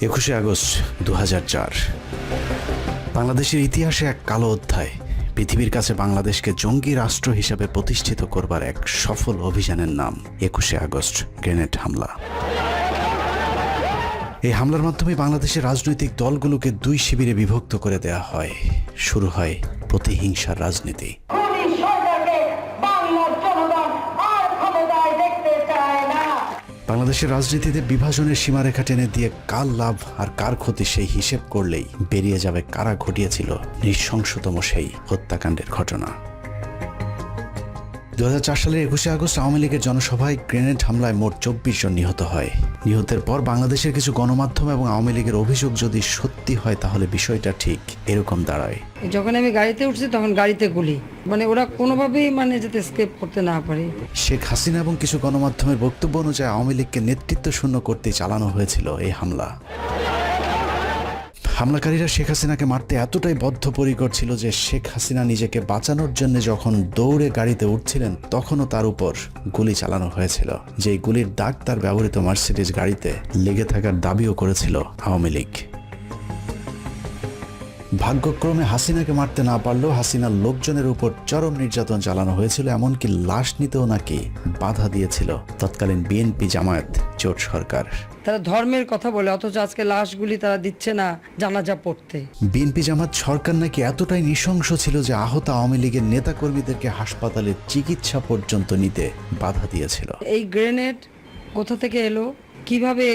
21শে August 2004 বাংলাদেশের ইতিহাসে এক কালো অধ্যায়। পৃথিবীর কাছে বাংলাদেশকে জঙ্গি রাষ্ট্র হিসেবে প্রতিষ্ঠিত করবার এক সফল অভিযানের নাম 21শে আগস্ট গ্রেনেড হামলা। এই হামলার মাধ্যমে বাংলাদেশের রাজনৈতিক দলগুলোকে দুই শিবিরে বিভক্ত করে দেয়া হয়। শুরু হয় প্রতিহিংসার রাজনীতি। বাংলাদেশের রাজনীতিতে বিভাজনের সীমারেখা টেনে দিয়ে কার লাভ আর কার ক্ষতি সেই হিসেব করলেই বেরিয়ে যাবে কারা ঘটিয়েছিল নৃশংসতম সেই হত্যাকাণ্ডের ঘটনা। 2004 সালের 21শে আগস্ট আওয়ামী লীগের জনসভায় গ্রেনেড হামলায় মোট 24 জন নিহত হয়। নিহতের পর বাংলাদেশের কিছু গণমাধ্যম এবং আওয়ামী লীগের অভিযোগ যদি সত্যি হয় তাহলে বিষয়টা ঠিক এরকম দাঁড়ায়। যখন আমি গাড়িতে উঠছি তখন গাড়িতে গুলি, ওরা কোনোভাবেই যাতে এসকেপ করতে না পারে। শেখ হাসিনা এবং কিছু গণমাধ্যমের বক্তব্য অনুযায়ী আওয়ামী লীগকে নেতৃত্ব শূন্য করতে চালানো হয়েছিল এই হামলা। হামলাকারীরা শেখ হাসিনাকে মারতে এতটাই বদ্ধপরিকর ছিল যে শেখ হাসিনা নিজেকে বাঁচানোর জন্য যখন দৌড়ে গাড়িতে উঠছিলেন তখনও তার উপর গুলি চালানো হয়েছিল, যেই গুলির দাগ তার ব্যবহৃত মার্সিডিজ গাড়িতে লেগে থাকার দাবিও করেছিল আওয়ামী লীগ। ভাগ্যক্রমে হাসিনাকে মারতে না পারলেও হাসিনার লোকজনের উপর চরম নির্যাতন চালানো হয়েছিল, এমনকি লাশ নিতেও নাকি বাধা দিয়েছিল তৎকালীন বিএনপি জামায়াত জোট সরকার। তারা ধর্মের কথা বলে অথচ আজকে লাশগুলি তারা দিচ্ছে না জানাজা পড়তে। বিএনপি জামাত সরকার নাকি এতটাই নৃশংস ছিল যে আহত আওয়ামী লীগের নেতাকর্মীদেরকে হাসপাতালে চিকিৎসা পর্যন্ত নিতে বাধা দিয়েছিল। এই গ্রেনেড কোথা থেকে এলো, কিভাবে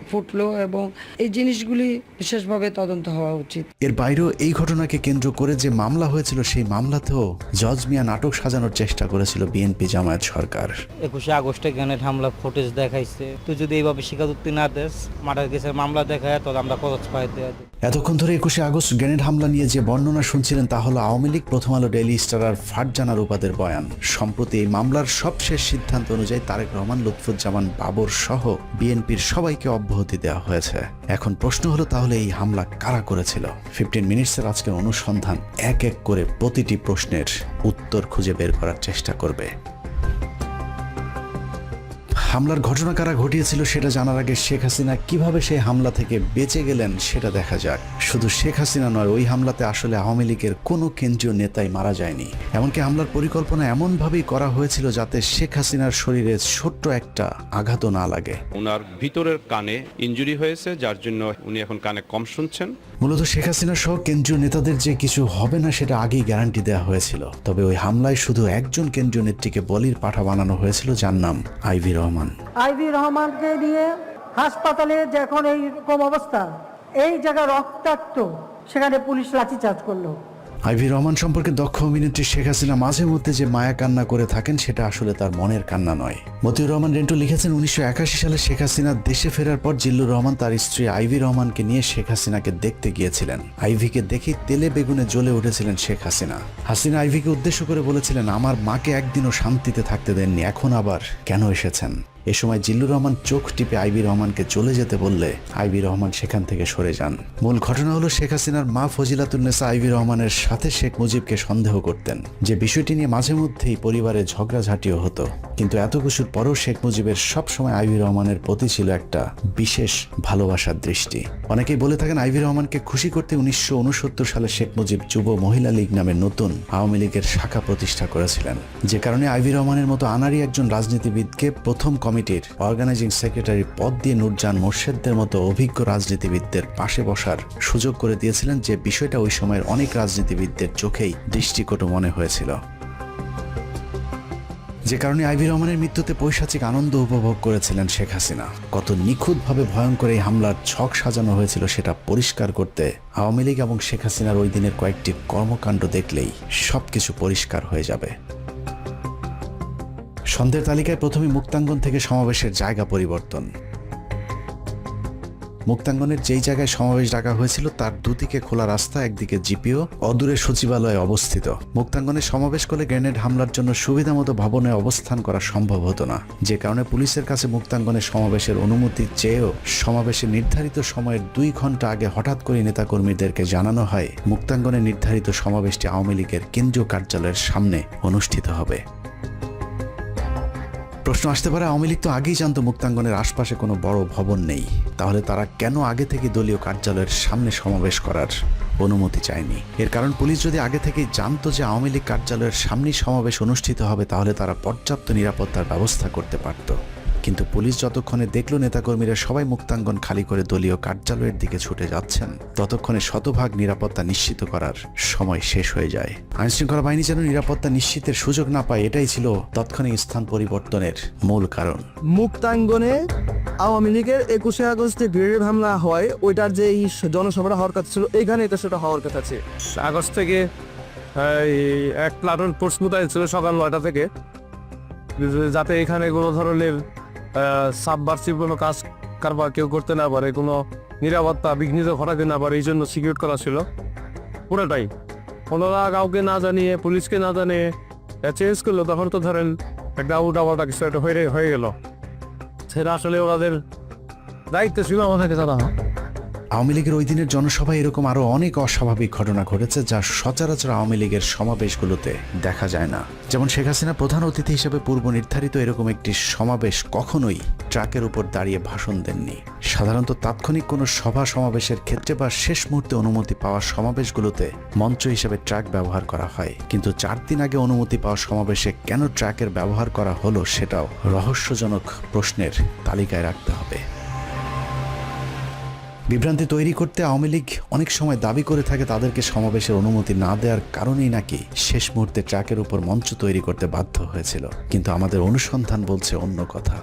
ফুটলো, এবং এই জিনিসগুলি বিশেষভাবে তদন্ত হওয়া উচিত। এর বাইরেও এই ঘটনাকে কেন্দ্র করে যে মামলা হয়েছিল সেই মামলাতেও জজ মিয়া নাটক সাজানোর চেষ্টা করেছিল বিএনপি জামায়াত সরকার। 21শে আগস্টে গ্রেনেড হামলা ফুটেজ দেখাইছে, তুই যদি এইভাবে স্বীকারোক্তি না দেস, মার্ডার কেসের মামলা দেখায় তো আমরা খরচ পাই দেয়া। এতক্ষণ ধরে 21শে আগস্ট গ্রেনেড হামলা নিয়ে যে বর্ণনা শুনছিলেন তা হলো আওয়ামী লীগ, প্রথম আলো, ডেইলি স্টার আর ফারজানা রূপাদের বয়ান। সম্প্রতি এই মামলার সবশেষ সিদ্ধান্ত অনুযায়ী তারেক রহমান, লুৎফুজ্জামান বাবর সহ বিএনপির সবাইকে অব্যাহতি দেওয়া হয়েছে। এখন প্রশ্ন হলো তাহলে এই হামলা কারা করেছিল? 15 মিনিটসের আজকের অনুসন্ধান এক এক করে প্রতিটি প্রশ্নের উত্তর খুঁজে বের করার চেষ্টা করবে। হামলার ঘটনা কারা ঘটিয়েছিল সেটা জানার আগে শেখ হাসিনা কিভাবে সেই হামলা থেকে বেঁচে গেলেন সেটা দেখা যাক। শুধু শেখ হাসিনা নয়, ওই হামলাতে আসলে আওয়ামী লীগের কোনো কেন্দ্রীয় নেতাই মারা যায়নি। এমনকি হামলার পরিকল্পনা এমনভাবেই করা হয়েছিল যাতে শেখ হাসিনার শরীরে ছোট্ট একটা আঘাতও না লাগে। ওনার ভিতরের কানে ইনজুরি হয়েছে, যার জন্য উনি এখন কানে কম শুনছেন। মূলত শেখ হাসিনা সহ কেন্দ্রীয় নেতাদের যে কিছু হবে না সেটা আগেই গ্যারান্টি দেওয়া হয়েছিল। তবে ওই হামলায় শুধু একজন কেন্দ্রীয় নেত্রীকে বলির পাঠা বানানো হয়েছিল, যার নাম আইভি রহমান। আইভি রহমানকে নিয়ে হাসপাতালে যখন এইরকম অবস্থা, এই জায়গা রক্তাক্ত, সেখানে পুলিশ লাঠিচার্জ করলো। আইভি রহমান সম্পর্কে দক্ষ অভিনেত্রী শেখ হাসিনা মাঝে মধ্যে যে মায়া কান্না করে থাকেন সেটা আসলে তার মনের কান্না নয়। মতিউর রহমান রেন্টু লিখেছেন, 1981 সালে শেখ হাসিনা দেশে ফেরার পর জিল্লুর রহমান তার স্ত্রী আইভি রহমানকে নিয়ে শেখ হাসিনাকে দেখতে গিয়েছিলেন। আইভিকে দেখে তেলে বেগুনে জ্বলে উঠেছিলেন শেখ হাসিনা। হাসিনা আইভিকে উদ্দেশ্য করে বলেছিলেন, আমার মাকে একদিনও শান্তিতে থাকতে দেননি, এখন আবার কেন এসেছেন? এ সময় জিল্লুর রহমান চোখ টিপে আইভি রহমানকে চলে যেতে বললে আইভি রহমান সেখান থেকে সরে যান। মূল ঘটনা হলো শেখ হাসিনার মা ফজিলাতুন্নেসা আইভি রহমানের সাথে শেখ মুজিবকে সন্দেহ করতেন, যে বিষয়টি নিয়ে মাঝে মধ্যেই পরিবারে ঝগড়াঝাটিও হতো। কিন্তু এত কিছুর পরেও শেখ মুজিবের সবসময় আইভি রহমানের প্রতি ছিল একটা বিশেষ ভালোবাসার দৃষ্টি। অনেকেই বলে থাকেন আইভি রহমানকে খুশি করতে 1969 সালে শেখ মুজিব যুব মহিলা লীগ নামে নতুন আওয়ামী লীগের শাখা প্রতিষ্ঠা করেছিলেন, যে কারণে আইভি রহমানের মতো আনাড়ি একজন রাজনীতিবিদকে প্রথম কমিটির অর্গানাইজিং সেক্রেটারি পদ দিয়ে নূরজাহান মোর্শেদদের মতো অভিজ্ঞ রাজনীতিবিদদের পাশে বসার সুযোগ করে দিয়েছিলেন, যে বিষয়টা ওই সময়ের অনেক রাজনীতিবিদদের চোখেই দৃষ্টিকটু মনে হয়েছিল। যে কারণে আইভি রহমানের মৃত্যুতে পৈশাচিক আনন্দ উপভোগ করেছিলেন শেখ হাসিনা। কত নিখুঁতভাবে ভয়ঙ্কর এই হামলার ছক সাজানো হয়েছিল সেটা পরিষ্কার করতে আওয়ামী লীগ এবং শেখ হাসিনার ওই দিনের কয়েকটি কর্মকাণ্ড দেখলেই সবকিছু পরিষ্কার হয়ে যাবে। সন্ধ্যের তালিকায় প্রথমে মুক্তাঙ্গন থেকে সমাবেশের জায়গা পরিবর্তন। মুক্তাঙ্গনের যেই জায়গায় সমাবেশ ডাকা হয়েছিল তার দুদিকে খোলা রাস্তা, একদিকে জিপিও, অদূরে সচিবালয়ে অবস্থিত। মুক্তাঙ্গনে সমাবেশ করলে গ্রেনেড হামলার জন্য সুবিধামতো ভবনে অবস্থান করা সম্ভব হতো না, যে কারণে পুলিশের কাছে মুক্তাঙ্গনে সমাবেশের অনুমতি চেয়েও সমাবেশের নির্ধারিত সময়ের 2 ঘন্টা আগে হঠাৎ করে নেতাকর্মীদেরকে জানানো হয় মুক্তাঙ্গনে নির্ধারিত সমাবেশটি আওয়ামী লীগের কেন্দ্রীয় কার্যালয়ের সামনে অনুষ্ঠিত হবে। প্রশ্ন আসতে পারে, আওয়ামী লীগ তো আগেই জানতো মুক্তাঙ্গনের আশপাশে কোনো বড় ভবন নেই, তাহলে তারা কেন আগে থেকে দলীয় কার্যালয়ের সামনে সমাবেশ করার অনুমতি চায়নি? এর কারণ পুলিশ যদি আগে থেকেই জানতো যে আওয়ামী লীগ কার্যালয়ের সামনেই সমাবেশ অনুষ্ঠিত হবে, তাহলে তারা পর্যাপ্ত নিরাপত্তার ব্যবস্থা করতে পারত। কিন্তু পুলিশ যতক্ষণে দেখল নেতাকর্মীরা সবাই মুক্তাঙ্গন খালি করে দলীয় কার্যালয়ের দিকে ছুটে যাচ্ছেন, ততক্ষণে শতভাগ নিরাপত্তা নিশ্চিত করার সময় শেষ হয়ে যায়। আইনশৃঙ্খলা বাহিনী যেন নিরাপত্তা নিশ্চিতের সুযোগ না পায়, এটাই ছিল তাৎক্ষণিক স্থান পরিবর্তনের মূল কারণ। মুক্তাঙ্গনে আওয়ামী লীগের 21শে আগস্টে গ্রেনেড হামলা হয়, ওইটার যে এই জনসভাটা হওয়ার কথা ছিল, এইখানে এটা সেটা হওয়ার কথা ছিল। আগস্ট থেকে এক প্লাটুন ফোর্স মোতায়েন ছিল সকাল 9টা থেকে, যাতে এখানে কোনো ধরনের সাবভার্সিভ কোনো কাজ কারবার কেউ করতে না পারে, কোনো নিরাপত্তা বিঘ্নিত ঘটাতে না পারে, এই জন্য সিকিউর করা ছিল পুরোটাই। ওনারা কাউকে না জানিয়ে, পুলিশকে না জানিয়ে চেঞ্জ করলো, তখন তো ধরেন একটা উল্টাপাল্টা কিছু একটা হয়ে গেল। সেটা আসলে ওনাদের দায়িত্ব ছিল আমাদেরকে জানা। আওয়ামী লীগের ওই দিনের জনসভায় এরকম আরো অনেক অস্বাভাবিক ঘটনা ঘটেছে, যা সচরাচর আওয়ামী লীগের সমাবেশগুলোতে দেখা যায় না। যেমন শেখ হাসিনা প্রধান অতিথি হিসেবে পূর্ব নির্ধারিত এরকম একটি সমাবেশ কখনোই ট্রাকের উপর দাঁড়িয়ে ভাষণ দেননি। সাধারণত তাৎক্ষণিক কোনো সভা সমাবেশের ক্ষেত্রে বা শেষ মুহূর্তে অনুমতি পাওয়া সমাবেশগুলোতে মঞ্চ হিসেবে ট্রাক ব্যবহার করা হয়, কিন্তু 4 দিন আগে অনুমতি পাওয়া সমাবেশে কেন ট্রাকের ব্যবহার করা হলো সেটাও রহস্যজনক প্রশ্নের তালিকায় রাখতে হবে। বিভ্রান্তি তৈরি করতে আওয়ামী লীগ অনেক সময় দাবি করে থাকে তাদেরকে সমাবেশের অনুমতি না দেওয়ার কারণেই নাকি শেষ মুহূর্তে ট্রাকের উপর মঞ্চ তৈরি করতে বাধ্য হয়েছিল, কিন্তু আমাদের অনুসন্ধান বলছে অন্য কথা।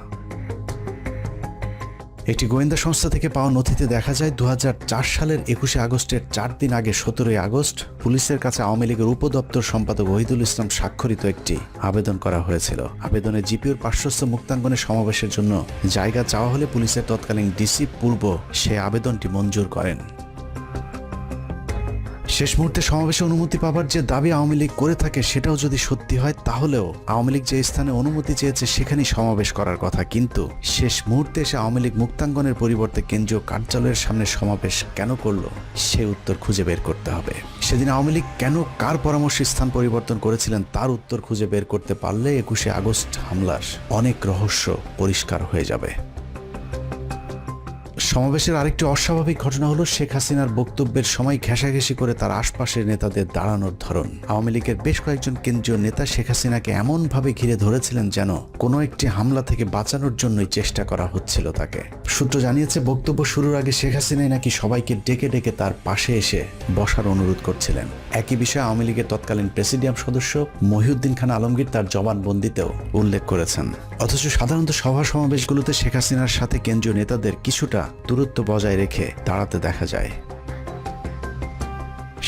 একটি গোয়েন্দা সংস্থা থেকে পাওয়া নথিতে দেখা যায় 2004 সালের 21শে আগস্টের 4 দিন আগে 17ই আগস্ট পুলিশের কাছে আওয়ামী লীগের উপদপ্তর সম্পাদক ওহিদুল ইসলাম স্বাক্ষরিত একটি আবেদন করা হয়েছিল। আবেদনে জিপিওর পার্শ্বস্থ মুক্তাঙ্গনে সমাবেশের জন্য জায়গা চাওয়া হলে পুলিশের তৎকালীন ডিসি পূর্ব সে আবেদনটি মঞ্জুর করেন। শেষ মুহূর্তে সমাবেশে অনুমতি পাবার যে দাবি আওয়ামী লীগ করে থাকে, সেটাও যদি সত্যি হয়, তাহলেও আওয়ামী লীগ যে স্থানে অনুমতি চেয়েছে সেখানেই সমাবেশ করার কথা। কিন্তু শেষ মুহূর্তে এসে আওয়ামী লীগ মুক্তাঙ্গনের পরিবর্তে কেন্দ্রীয় কার্যালয়ের সামনে সমাবেশ কেন করলো, সে উত্তর খুঁজে বের করতে হবে। সেদিন আওয়ামী লীগ কেন কার পরামর্শে স্থান পরিবর্তন করেছিলেন, তার উত্তর খুঁজে বের করতে পারলে 21শে আগস্ট হামলার অনেক রহস্য পরিষ্কার হয়ে যাবে। সমাবেশের আরেকটি অস্বাভাবিক ঘটনা হলো শেখ হাসিনার বক্তব্যের সময় ঘেঁষাঘেঁষি করে তার আশপাশের নেতাদের দাঁড়ানোর ধরন। আওয়ামী লীগের বেশ কয়েকজন কেন্দ্রীয় নেতা শেখ হাসিনাকে এমনভাবে ঘিরে ধরেছিলেন যেন কোনো একটি হামলা থেকে বাঁচানোর জন্যই চেষ্টা করা হচ্ছিল তাকে। সূত্র জানিয়েছে, বক্তব্য শুরুর আগে শেখ হাসিনাই নাকি সবাইকে ডেকে ডেকে তার পাশে এসে বসার অনুরোধ করছিলেন। একই বিষয়ে আওয়ামী লীগের তৎকালীন প্রেসিডিয়াম সদস্য মহিউদ্দিন খান আলমগীর তার জবানবন্দিতেও উল্লেখ করেছেন। অথচ সাধারণত সভা সমাবেশগুলোতে শেখ হাসিনার সাথে কেন্দ্রীয় নেতাদের কিছুটা দূরত্ব বজায় রেখে দাঁড়াতে দেখা যায়।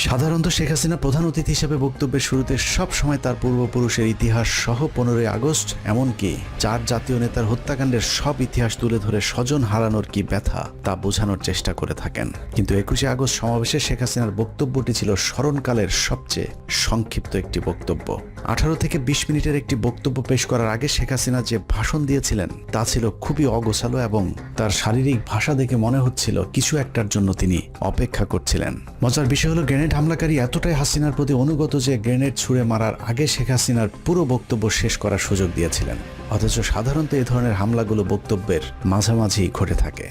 সাধারণত শেখ হাসিনা প্রধান অতিথি হিসেবে বক্তব্যের শুরুতে সব সময় তার পূর্বপুরুষের ইতিহাস সহ 15ই আগস্ট এমনকি 4 জাতীয় নেতার হত্যাকাণ্ডের সব ইতিহাস তুলে ধরে স্বজন হারানোর কি ব্যথা তা বোঝানোর চেষ্টা করে থাকেন। কিন্তু 21শে আগস্ট সমাবেশে শেখ হাসিনার বক্তব্যটি ছিল স্মরণকালের সবচেয়ে সংক্ষিপ্ত একটি বক্তব্য। 18 থেকে 20 মিনিটের একটি বক্তব্য পেশ করার আগে শেখ হাসিনা যে ভাষণ দিয়েছিলেন তা ছিল খুবই অগোছালো এবং তার শারীরিক ভাষা দেখে মনে হচ্ছিল কিছু একটার জন্য তিনি অপেক্ষা করছিলেন। মজার বিষয় হলো, গ্রেনেড হামলাকারী এতটাই হাসিনার প্রতি অনুগত যে গ্রেনেড ছুঁড়ে মারার আগে শেখ হাসিনার পুরো বক্তব্য শেষ করার সুযোগ দিয়েছিলেন। অথচ সাধারণত এই ধরনের হামলাগুলো বক্তব্যের মাঝামাঝি ঘটে থাকে।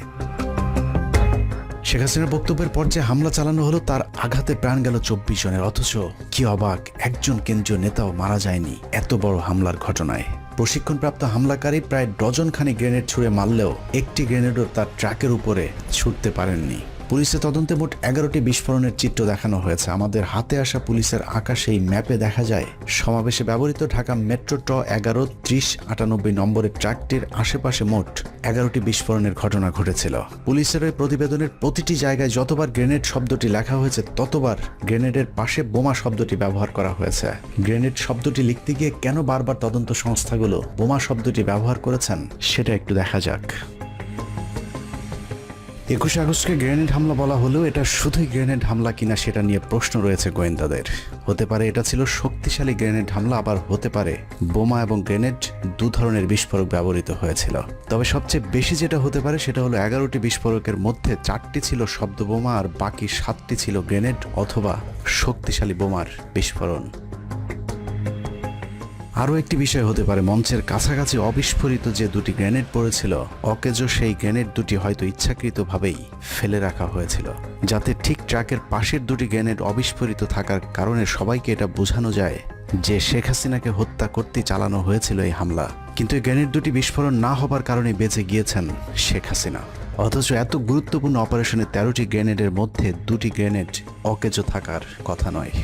শেখ হাসিনার বক্তব্যের পর যে হামলা চালানো হলো তার আঘাতে প্রাণ গেল 24 জনের। অথচ কি অবাক, একজন কেন্দ্রীয় নেতাও মারা যায়নি এত বড় হামলার ঘটনায়। প্রশিক্ষণপ্রাপ্ত হামলাকারী প্রায় ডজনখানি গ্রেনেড ছুঁড়ে মারলেও একটি গ্রেনেডও তার ট্রাকের উপরে ছুটতে পারেননি। পুলিশের তদন্তে মোট 11টি বিস্ফোরণের চিত্র দেখানো হয়েছে। আমাদের হাতে আসা পুলিশের আঁকা সেই ম্যাপে দেখা যায় সমাবেশে ব্যবহৃত ঢাকা মেট্রো ট 11-30-98 নম্বরের ট্রাকটির আশেপাশে মোট 11টি বিস্ফোরণের ঘটনা ঘটেছিল। পুলিশের ওই প্রতিবেদনের প্রতিটি জায়গায় যতবার গ্রেনেড শব্দটি লেখা হয়েছে ততবার গ্রেনেডের পাশে বোমা শব্দটি ব্যবহার করা হয়েছে। গ্রেনেড শব্দটি লিখতে গিয়ে কেন বারবার তদন্ত সংস্থাগুলো বোমা শব্দটি ব্যবহার করেছেন সেটা একটু দেখা যাক। 21শে আগস্টকে গ্রেনেড হামলা বলা হলেও এটা শুধুই গ্রেনেড হামলা কিনা সেটা নিয়ে প্রশ্ন রয়েছে গোয়েন্দাদের। হতে পারে এটা ছিল শক্তিশালী গ্রেনেড হামলা, আবার হতে পারে বোমা এবং গ্রেনেড 2 ধরনের বিস্ফোরক ব্যবহৃত হয়েছিল। তবে সবচেয়ে বেশি যেটা হতে পারে সেটা হলো 11টি বিস্ফোরকের মধ্যে 4টি ছিল শব্দ বোমা আর বাকি 7টি ছিল গ্রেনেড অথবা শক্তিশালী বোমার বিস্ফোরণ। আরও একটি বিষয় হতে পারে, মঞ্চের কাছাকাছি অবিস্ফোরিত যে দুটি গ্রেনেড পড়েছিল, অকেজো সেই গ্রেনেড দুটি হয়তো ইচ্ছাকৃতভাবেই ফেলে রাখা হয়েছিল, যাতে ঠিক ট্রাকের পাশের দুটি গ্রেনেড অবিস্ফোরিত থাকার কারণে সবাইকে এটা বোঝানো যায় যে শেখ হাসিনাকে হত্যা করতে চালানো হয়েছিল এই হামলা। কিন্তু এই গ্রেনেড দুটি বিস্ফোরণ না হবার কারণে বেঁচে গিয়েছেন শেখ হাসিনা। অথচ এত গুরুত্বপূর্ণ অপারেশনে 13টি গ্রেনেডের মধ্যে 2টি গ্রেনেড অকেজো থাকার কথা নয়।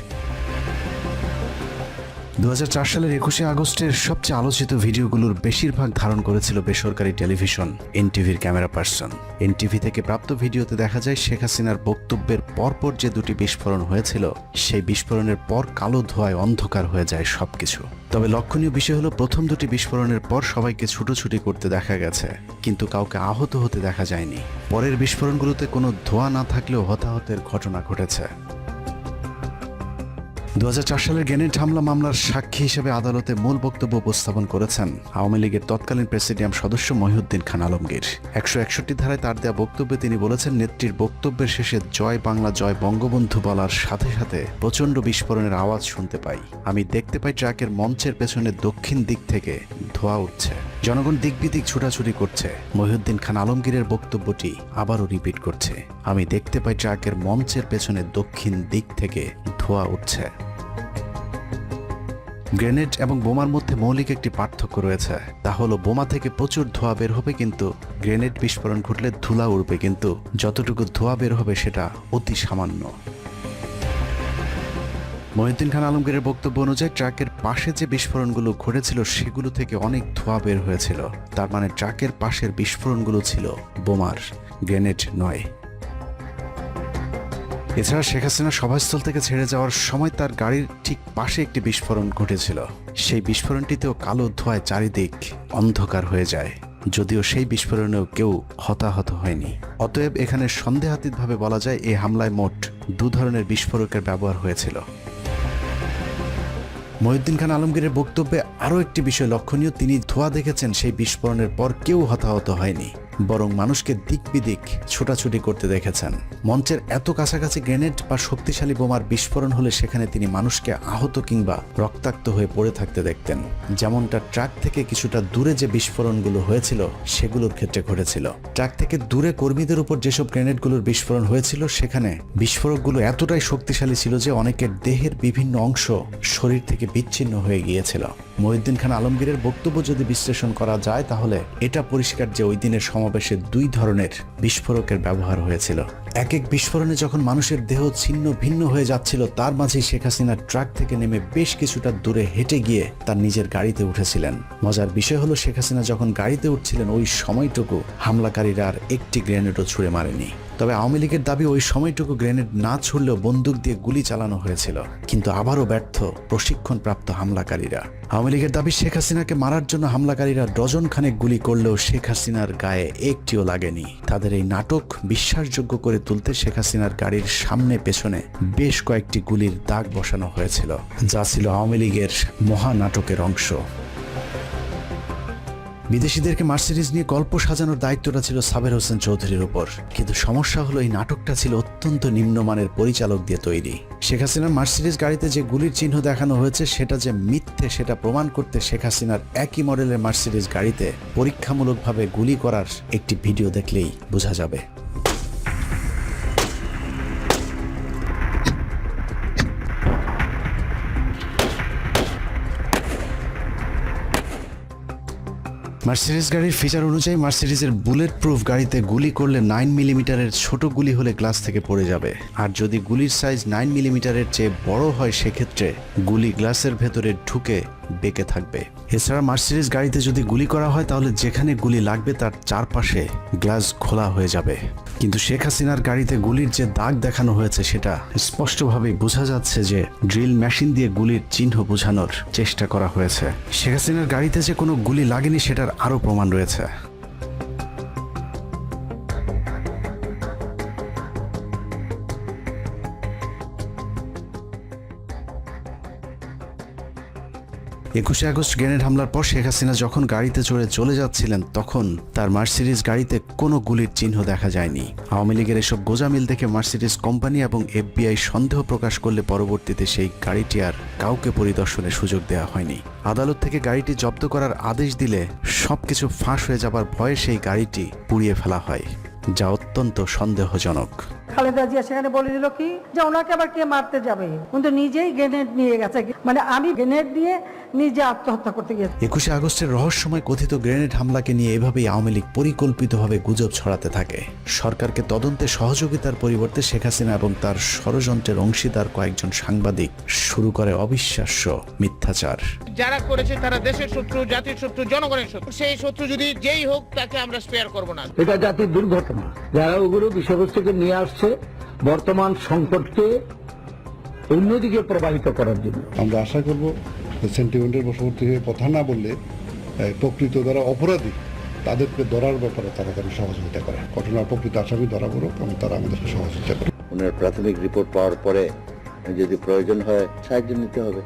2004 সালের 21শে আগস্টের সবচেয়ে আলোচিত ভিডিওগুলোর বেশিরভাগ ধারণ করেছিল বেসরকারি টেলিভিশন এনটিভির ক্যামেরা পার্সন। এনটিভি থেকে প্রাপ্ত ভিডিওতে দেখা যায় শেখ হাসিনার বক্তব্যের পরপর যে দুটি বিস্ফোরণ হয়েছিল, সেই বিস্ফোরণের পর কালো ধোঁয়ায় অন্ধকার হয়ে যায় সবকিছু। তবে লক্ষণীয় বিষয় হলো, প্রথম দুটি বিস্ফোরণের পর সবাইকে ছুটোছুটি করতে দেখা গেছে, কিন্তু কাউকে আহত হতে দেখা যায়নি। পরের বিস্ফোরণগুলোতে কোনো ধোঁয়া না থাকলেও হতাহতের ঘটনা ঘটেছে। 2004 সালের গ্রেনেড হামলা মামলার সাক্ষী হিসেবে আদালতে মূল বক্তব্য উপস্থাপন করেছেন আওয়ামী লীগের তৎকালীন প্রেসিডিয়াম সদস্য মহিউদ্দিন খান আলমগীর। 161 ধারায় তার দেয়া বক্তব্যে তিনি বলেছেন, নেত্রীর বক্তব্যের শেষে জয় বাংলা জয় বঙ্গবন্ধু বলার সাথে সাথে প্রচণ্ড বিস্ফোরণের আওয়াজ শুনতে পাই। আমি দেখতে পাই ট্রাকের মঞ্চের পেছনে দক্ষিণ দিক থেকে ধোঁয়া উঠছে, জনগণ দিক বিদিক ছুটাছুটি করছে। মহিউদ্দিন খান আলমগীরের বক্তব্যটি আবারও রিপিট করছে, আমি দেখতে পাই ট্রাকের মঞ্চের পেছনে দক্ষিণ দিক থেকে ধোঁয়া উঠছে। গ্রেনেড এবং বোমার মধ্যে মৌলিক একটি পার্থক্য রয়েছে, তা হলো বোমা থেকে প্রচুর ধোঁয়া বের হবে, কিন্তু গ্রেনেড বিস্ফোরণ ঘটলে ধুলা উড়বে, কিন্তু যতটুকু ধোঁয়া বের হবে সেটা অতি সামান্য। মহিউদ্দিন খান আলমগীরের বক্তব্য অনুযায়ী ট্রাকের পাশে যে বিস্ফোরণগুলো ঘটেছিল সেগুলো থেকে অনেক ধোঁয়া বের হয়েছিল। তার মানে ট্রাকের পাশের বিস্ফোরণগুলো ছিল বোমার, গ্রেনেড নয়। এছাড়া শেখ হাসিনা সভাস্থল থেকে ছেড়ে যাওয়ার সময় তার গাড়ির ঠিক পাশে একটি বিস্ফোরণ ঘটেছিল। সেই বিস্ফোরণটিতেও কালো ধোঁয়ায় চারিদিক অন্ধকার হয়ে যায়, যদিও সেই বিস্ফোরণেও কেউ হতাহত হয়নি। অতএব এখানে সন্দেহাতীতভাবে বলা যায় এই হামলায় মোট 2 ধরনের বিস্ফোরকের ব্যবহার হয়েছিল। মহিউদ্দিন খান আলমগীরের বক্তব্যে আরও একটি বিষয় লক্ষণীয়, তিনি ধোঁয়া দেখেছেন সেই বিস্ফোরণের পর কেউ হতাহত হয়নি, বরং মানুষকে দিক বিদিক ছোটাছুটি করতে দেখেছেন। মঞ্চের এত কাছাকাছি গ্রেনেড বা শক্তিশালী বোমার বিস্ফোরণ হলে সেখানে তিনি মানুষকে আহত কিংবা রক্তাক্ত হয়ে পড়ে থাকতে দেখতেন, যেমনটা ট্রাক থেকে কিছুটা দূরে যে বিস্ফোরণগুলো হয়েছিল সেগুলোর ক্ষেত্রে ঘটেছিল। ট্রাক থেকে দূরে কর্মীদের উপর যেসব গ্রেনেডগুলোর বিস্ফোরণ হয়েছিল, সেখানে বিস্ফোরকগুলো এতটাই শক্তিশালী ছিল যে অনেকের দেহের বিভিন্ন অংশ শরীর থেকে বিচ্ছিন্ন হয়ে গিয়েছিল। মহিউদ্দিন খান আলমগীরের বক্তব্য যদি বিশ্লেষণ করা যায়, তাহলে এটা পরিষ্কার যে ওই দিনের সমাবেশে 2 ধরনের বিস্ফোরকের ব্যবহার হয়েছিল। এক এক বিস্ফোরণে যখন মানুষের দেহ ছিন্ন ভিন্ন হয়ে যাচ্ছিল, তার মাঝেই শেখ হাসিনা ট্রাক থেকে নেমে বেশ কিছুটা দূরে হেঁটে গিয়ে তার নিজের গাড়িতে উঠেছিলেন। মজার বিষয় হলো, শেখ হাসিনা যখন গাড়িতে উঠছিলেন ওই সময়টুকু হামলাকারীরা আর একটি গ্রেনেডও ছুঁড়ে মারেনি। তবে আওয়ামী লীগের দাবি ওই সময়টুকু গ্রেনেড না ছুড়লেও বন্দুক দিয়ে গুলি চালানো হয়েছিল, কিন্তু আবারও ব্যর্থ প্রশিক্ষণপ্রাপ্ত হামলাকারীরা। আওয়ামী লীগের দাবি, শেখ হাসিনাকে মারার জন্য হামলাকারীরা ডজন খানেক গুলি করলেও শেখ হাসিনার গায়ে একটিও লাগেনি। তাদের এই নাটক বিশ্বাসযোগ্য করে তুলতে শেখ হাসিনার গাড়ির সামনে পেছনে বেশ কয়েকটি গুলির দাগ বসানো হয়েছিল, যা ছিল আওয়ামী লীগের মহানাটকের অংশ। বিদেশিদেরকে মার্সিডিজ নিয়ে গল্প সাজানোর দায়িত্বটা ছিল সাবের হোসেন চৌধুরীর উপর, কিন্তু সমস্যা হলো এই নাটকটা ছিল অত্যন্ত নিম্নমানের পরিচালক দিয়ে তৈরি। শেখ হাসিনার মার্সিডিজ গাড়িতে যে গুলির চিহ্ন দেখানো হয়েছে সেটা যে মিথ্যে সেটা প্রমাণ করতে শেখ হাসিনার একই মডেলের মার্সিডিজ গাড়িতে পরীক্ষামূলকভাবে গুলি করার একটি ভিডিও দেখলেই বোঝা যাবে। মার্সিডিজ গাড়ির ফিচার অনুযায়ী মার্সিডিজের বুলেট প্রুফ গাড়িতে গুলি করলে 9 মিলিমিটারের ছোট গুলি হলে গ্লাস থেকে পড়ে যাবে, আর যদি গুলির সাইজ 9 মিলিমিটারের চেয়ে বড় হয় সেক্ষেত্রে গুলি গ্লাসের ভেতরে ঢুকে বেঁকে থাকবে। এছাড়া মার্সিডিজ গাড়িতে যদি গুলি করা হয় তাহলে যেখানে গুলি লাগবে তার চারপাশে গ্লাস খোলা হয়ে যাবে। কিন্তু শেখ হাসিনার গাড়িতে গুলির যে দাগ দেখানো হয়েছে সেটা স্পষ্টভাবে বোঝা যাচ্ছে যে ড্রিল মেশিন দিয়ে গুলির চিহ্ন বোঝানোর চেষ্টা করা হয়েছে। শেখ হাসিনার গাড়িতে যে কোনো গুলি লাগেনি সেটার আরও প্রমাণ রয়েছে। 21 আগস্ট গ্রেনেড হামলার পর শেখ হাসিনা যখন গাড়িতে চড়ে চলে যাচ্ছিলেন তখন তার মার্সিডিজ গাড়িতে কোনো গুলির চিহ্ন দেখা যায়নি। আওয়ামী লীগের এসব গোজামিল দেখে মার্সিডিজ কোম্পানি এবং FBI সন্দেহ প্রকাশ করলে পরবর্তীতে সেই গাড়িটি আর কাউকে পরিদর্শনের সুযোগ দেওয়া হয়নি। আদালত থেকে গাড়িটি জব্দ করার আদেশ দিলে সবকিছু ফাঁস হয়ে যাবার ভয়ে সেই গাড়িটি পুড়িয়ে ফেলা হয়, যা অত্যন্ত সন্দেহজনক। খালেদা জিয়া সেখানে বলে দিল কি যে ওনাকে আবার কে মারতে যাবে, কিন্তু নিজেই গ্রেনেড নিয়ে গেছে, মানে আমি গ্রেনেড দিয়ে নিজে আত্মহত্যা করতে গেছি। 21 আগস্টের রহস্যময় কথিত গ্রেনেড হামলাকে নিয়ে এভাবেই আওয়ামী লীগ পরিকল্পিতভাবে গুজব ছড়াতে থাকে। সরকারকে তদন্তে সহযোগিতার পরিবর্তে শেখ হাসিনা এবং তার ষড়যন্ত্রের অংশীদার কয়েকজন সাংবাদিক শুরু করে অবিশ্বাস্য মিথ্যাচার। যারা করেছে তারা দেশের শত্রু, জাতির শত্রু, জনগণের শত্রু। সেই শত্রু যদি যেই হোক তাকে আমরা স্পেয়ার করব না। এটা জাতির দুর্ঘটনা। যারা ওগুলো বিষয়বস্তুকে নিয়ে আসছে বর্তমান সংকটকে অন্যদিকে প্রবাহিত করার জন্য। আমরা আশা করব সেন্টিমেন্টের বশবর্তী হয়ে কথা না বললে প্রকৃত যারা অপরাধী তাদেরকে ধরার ব্যাপারে তারা যেন সহযোগিতা করে, ঘটনার প্রকৃত আসামি ধরা পড়ুক এবং তারা আমাদেরকে সহযোগিতা করে। ওনার প্রাথমিক রিপোর্ট পাওয়ার পরে যদি প্রয়োজন হয় সাহায্য নিতে হবে।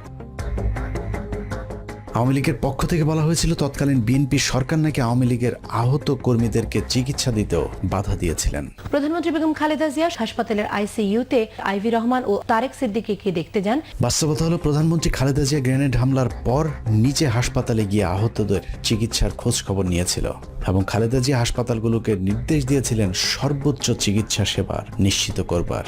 আওয়ামী লীগের পক্ষ থেকে বলা হয়েছিল তৎকালীন বিএনপি সরকার নাকি আওয়ামী লীগের আহত কর্মীদেরকে চিকিৎসা দিতেও বাধা দিয়েছিলেন। প্রধানমন্ত্রী বেগম খালেদা জিয়া হাসপাতালের ICU-তে আইভি রহমান ও তারেক সিদ্দিকীকে দেখতে যান। বাস্তবতা হলো প্রধানমন্ত্রী খালেদা জিয়া গ্রেনেড হামলার পর নিজে হাসপাতালে গিয়ে আহতদের চিকিৎসার খোঁজ খবর নিয়েছিল এবং খালেদা জিয়া হাসপাতালগুলোকে নির্দেশ দিয়েছিলেন সর্বোচ্চ চিকিৎসা সেবা নিশ্চিত করবার।